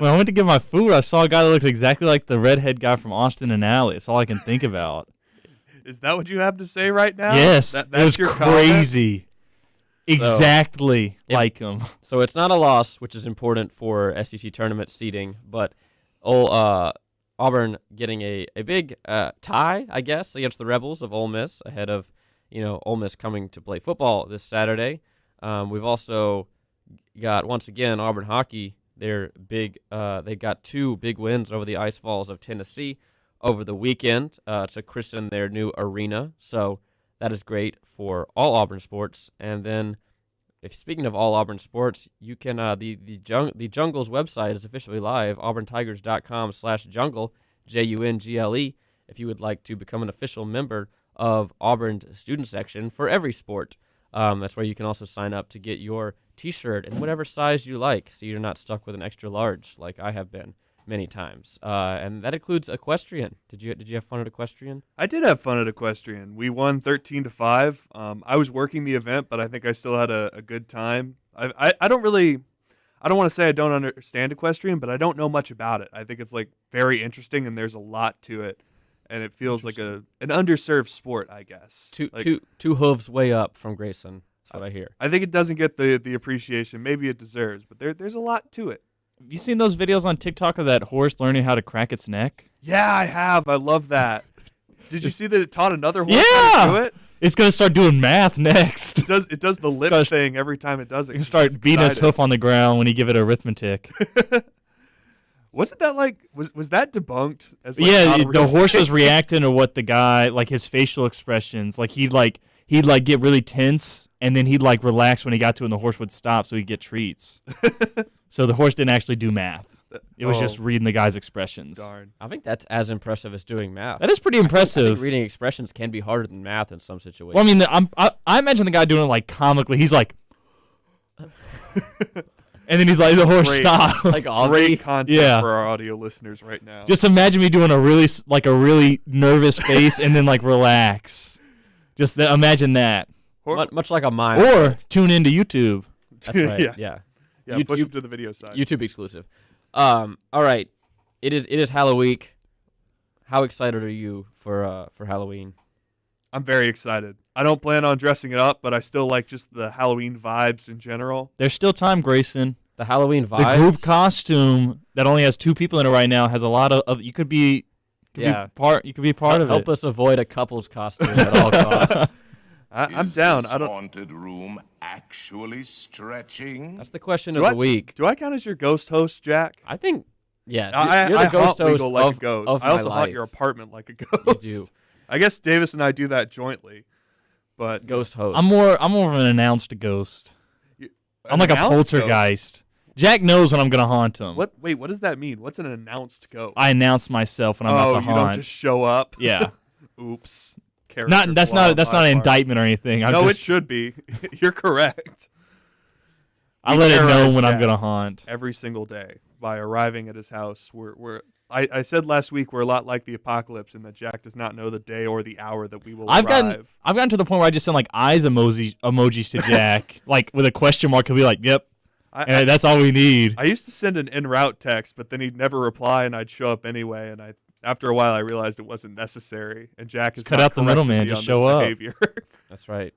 I went to get my food, I saw a guy that looked exactly like the redhead guy from Austin and Alley. That's all I can think about. Is that what you have to say right now? Yes, that's it was your crazy. Comment? Exactly like him. So it's not a loss, which is important for SEC tournament seeding, but Auburn getting a big tie, I guess, against the Rebels of Ole Miss ahead of Ole Miss coming to play football this Saturday. We've also got, once again, Auburn hockey. They're big. They got 2 big wins over the Ice Falls of Tennessee over the weekend to christen their new arena. So that is great for all Auburn sports. And then, if speaking of all Auburn sports, you can the Jungle's website is officially live. auburntigers.com/jungle, JUNGLE. If you would like to become an official member of Auburn's student section for every sport. That's where you can also sign up to get your T-shirt in whatever size you like, so you're not stuck with an extra large like I have been many times. And that includes equestrian. Did you have fun at equestrian? I did have fun at equestrian. We won 13-5. I was working the event, but I think I still had a good time. I don't really I don't want to say I don't understand equestrian, but I don't know much about it. I think it's like very interesting, and there's a lot to it, and it feels like an underserved sport, I guess. Two hooves way up from Grayson. That's what I hear. I think it doesn't get the appreciation maybe it deserves, but there's a lot to it. Have you seen those videos on TikTok of that horse learning how to crack its neck? Yeah, I have. I love that. Did you see that it taught another horse how to do it? It's going to start doing math next. It does the lip thing every time it does it. You can start beating its hoof on the ground when you give it arithmetic. Wasn't that was that debunked? As The horse was reacting to what the guy, like his facial expressions, like he'd get really tense, and then he'd like relax when he got to it, and the horse would stop so he'd get treats. So the horse didn't actually do math. It was just reading the guy's expressions. Darn. I think that's as impressive as doing math. That is pretty impressive. I think reading expressions can be harder than math in some situations. Well, I mean, I imagine the guy doing it like comically. He's like, and then he's like, the horse stop. Like great content for our audio listeners right now. Just imagine me doing a really nervous face and then like relax. Just imagine that. Much like a mime. Or tune into YouTube. That's right. Yeah. Yeah, push up to the video side. YouTube exclusive. All right. It is Halloween. How excited are you for Halloween? I'm very excited. I don't plan on dressing it up, but I still like just the Halloween vibes in general. There's still time, Grayson. The Halloween vibes. The group costume that only has 2 people in it right now has a lot of you could be part of it. Help us avoid a couple's costume at all costs. I'm down. This haunted room actually stretching? That's the question of the week. Do I count as your ghost host, Jack? I think, yeah. You're the ghost host like a ghost. of I also my haunt life. your apartment like a ghost. You do. I guess Davis and I do that jointly, but ghost host. I'm more of an announced ghost. I'm like a poltergeist. Jack knows when I'm gonna haunt him. Wait, what does that mean? What's an announced ghost? I announce myself when I'm about to haunt. You don't just show up? Yeah. Oops. That's not an indictment or anything. It should be. You're correct. I let it know when I'm gonna haunt every single day by arriving at his house. I said last week we're a lot like the apocalypse in that Jack does not know the day or the hour that we will arrive. I've gotten to the point where I just send like eyes emojis to Jack, like with a question mark. He'll be like, "Yep," and that's all we need. I used to send an en route text, but then he'd never reply, and I'd show up anyway. And after a while, I realized it wasn't necessary. And Jack has cut out the middleman, just show up. Behavior. That's right.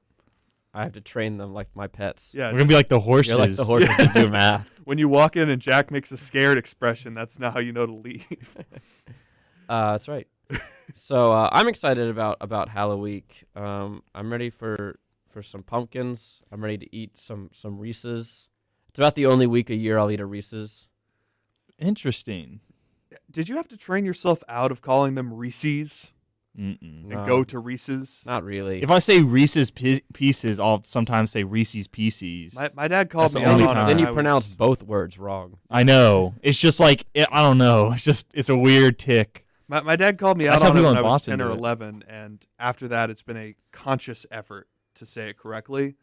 I have to train them like my pets. Yeah, we're gonna be like the horses. You're like the horses that do math. When you walk in and Jack makes a scared expression, that's not how you know to leave. That's right. So I'm excited about Halloween. I'm ready for some pumpkins. I'm ready to eat some Reese's. It's about the only week a year I'll eat a Reese's. Interesting. Did you have to train yourself out of calling them Reese's? And go to Reese's? Not really. If I say Reese's Pieces, I'll sometimes say Reese's Pieces. My dad called me out on it. Then you pronounce both words wrong. I know. It's just like, I don't know. It's a weird tick. My dad called me out on it when I was 10 or 11, and after that it's been a conscious effort to say it correctly.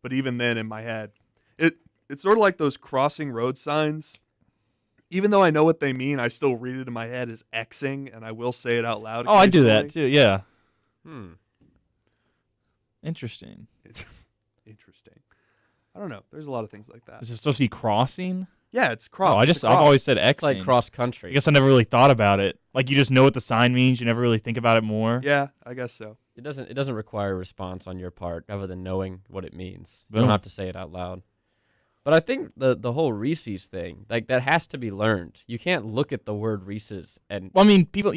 But even then, in my head, it's sort of like those crossing road signs. Even though I know what they mean, I still read it in my head as Xing, and I will say it out loud. Oh, I do that too. Yeah. Interesting. Interesting. I don't know. There's a lot of things like that. Is it supposed to be crossing? Yeah, it's cross. Oh, I've always said Xing. It's like cross country. I guess I never really thought about it. Like you just know what the sign means. You never really think about it more. Yeah, I guess so. It doesn't require a response on your part other than knowing what it means. You Boom. don't have to say it out loud. But I think the whole Reese's thing, like that has to be learned. You can't look at the word Reese's and. Well, I mean, people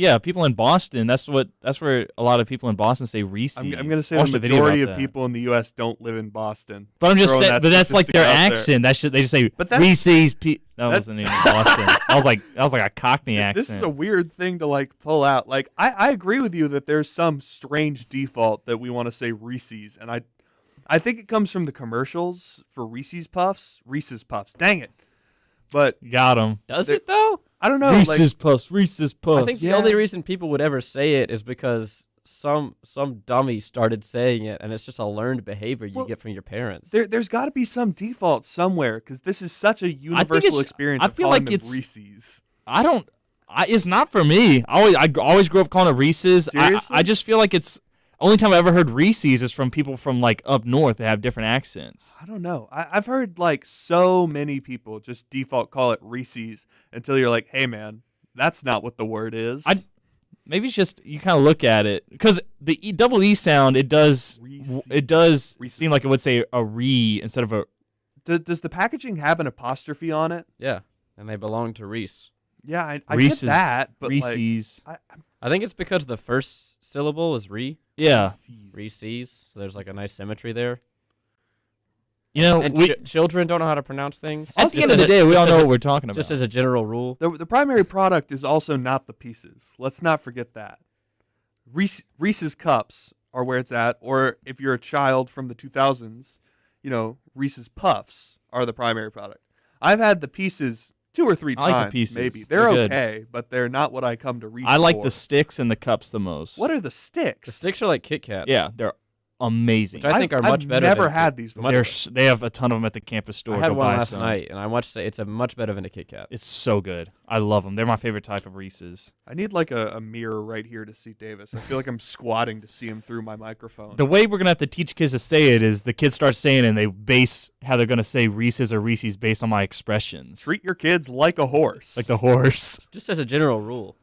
in Boston. That's where a lot of people in Boston say Reese's. I'm going to say the majority of people in the U.S. don't live in Boston. But I'm just saying, but that's like their accent. They just say Reese's. That wasn't even Boston. That was like a Cockney accent. This is a weird thing to like pull out. Like I agree with you that there's some strange default that we want to say Reese's, and I think it comes from the commercials for Reese's Puffs. Reese's Puffs. Dang it. But got him. Does it though? I don't know. Reese's Puffs. Reese's Puffs. I think the only reason people would ever say it is because some dummy started saying it, and it's just a learned behavior you get from your parents. There's got to be some default somewhere because this is such a universal experience. I feel like it's Reese's. It's not for me. I always grew up calling it Reese's. Seriously? I just feel like it's. Only time I ever heard Reese's is from people from like up north that have different accents. I don't know. I've heard like so many people just default call it Reese's until you're like, hey man, that's not what the word is. Maybe it's just you kind of look at it because the double E sound it does seem like it would say a re instead of a. Does the packaging have an apostrophe on it? Yeah, and they belong to Reese. Yeah, I get that, but Reese's. like, I think it's because the first syllable is re. Yeah. Reese's. So there's like a nice symmetry there. You know, and children don't know how to pronounce things. At the end of the day, we all know what we're talking about. Just as a general rule. The primary product is also not the pieces. Let's not forget that. Reese's Cups are where it's at, or if you're a child from the 2000s, you know, Reese's Puffs are the primary product. I've had the pieces 2 or 3 times, like the pieces. maybe. They're They're good. okay, but they're not what I come to Reese I like for. the sticks and the cups the most. What are the sticks? The sticks are like Kit Kats. Yeah, they're amazing. Which I think are much better. I've never than had these before. They have a ton of them at the campus store. I had Go one buy last some. night, and I watched. It's a much better than a Kit Kat. It's so good. I love them. They're my favorite type of Reese's. I need like a mirror right here to see Davis. I feel like I'm squatting to see him through my microphone. The way we're gonna have to teach kids to say it is the kids start saying it and they base how they're gonna say Reese's or Reese's based on my expressions. Treat your kids like a horse. Like the horse. Just as a general rule.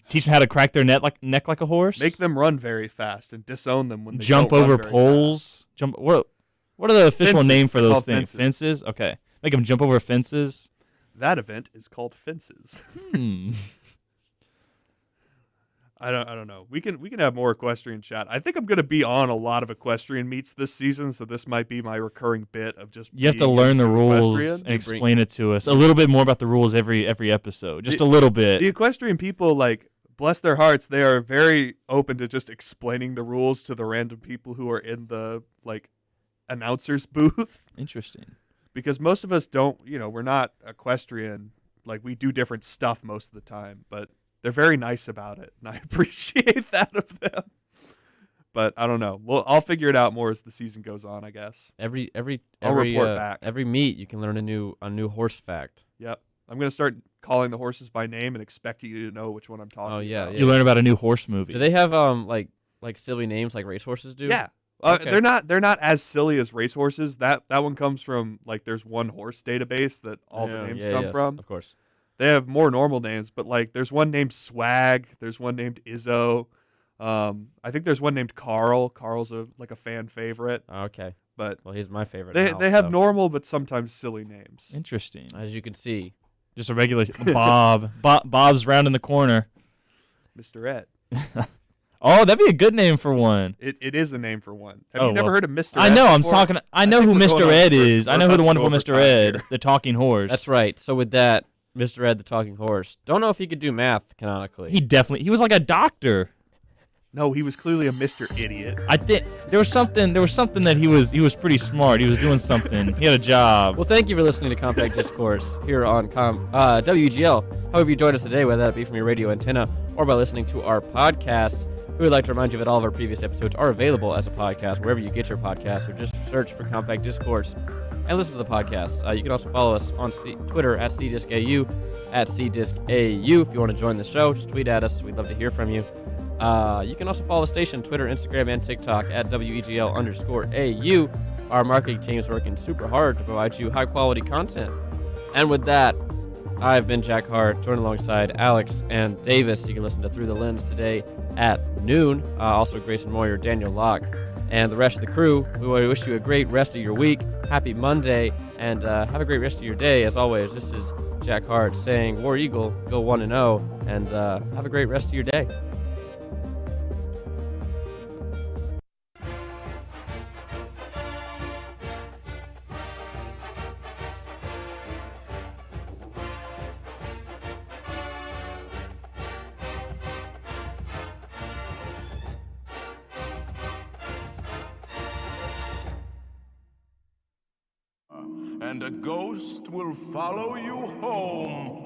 Teach them how to crack their neck like a horse. Make them run very fast and disown them when they jump don't over run very poles. Jump. What are the official Fences. name for They're those called things? fences. Okay. Make them jump over fences. That event is called fences. Hmm. I don't know. We can have more equestrian chat. I think I'm going to be on a lot of equestrian meets this season, so this might be my recurring bit of just. You have to being learn the into rules equestrian. and explain it to us a little bit more about the rules every episode. Just a little bit. The equestrian people, like, bless their hearts, they are very open to just explaining the rules to the random people who are in the like announcer's booth. Interesting. Because most of us don't, we're not equestrian. Like, we do different stuff most of the time, but they're very nice about it, and I appreciate that of them. But I don't know. Well, I'll figure it out more as the season goes on, I guess. I'll report back. Every meet, you can learn a new horse fact. Yep. I'm going to start calling the horses by name and expect you to know which one I'm talking about. Yeah. You learn about a new horse movie. Do they have like silly names like racehorses do? Yeah. Okay. They're not as silly as racehorses. That one comes from like there's one horse database that all the names come from. Of course. They have more normal names, but like there's one named Swag, there's one named Izzo. I think there's one named Carl. Carl's a fan favorite. Okay. But well, he's my favorite. They have normal but sometimes silly names. Interesting. As you can see. Just a regular Bob. Bob's round in the corner. Mr. Ed. Oh, that'd be a good name for one. It is a name for one. Have you never heard of Mr. Ed? I know. I'm before? talking. I know who Mr. Ed is. I know who the wonderful Mr. Ed, here. the talking horse. That's right. So with that, Mr. Ed, the talking horse. Don't know if he could do math canonically. He was like a doctor. No, he was clearly a Mr. Idiot. I think there was something that he was pretty smart. He was doing something. He had a job. Well, thank you for listening to Compact Discourse here on WEGL. However you joined us today, whether that be from your radio antenna or by listening to our podcast, we would like to remind you that all of our previous episodes are available as a podcast wherever you get your podcasts, or just search for Compact Discourse and listen to the podcast. You can also follow us on Twitter at CDiscAU, at CDiscAU. If you want to join the show, just tweet at us. We'd love to hear from you. You can also follow the station, Twitter, Instagram, and TikTok at WEGL_AU. Our marketing team is working super hard to provide you high-quality content. And with that, I've been Jack Hart, joined alongside Alex and Davis. You can listen to Through the Lens today at noon. Also, Grayson Moyer, Daniel Locke, and the rest of the crew. We want to wish you a great rest of your week. Happy Monday, and have a great rest of your day. As always, this is Jack Hart saying, War Eagle, go 1-0, and have a great rest of your day. And a ghost will follow you home.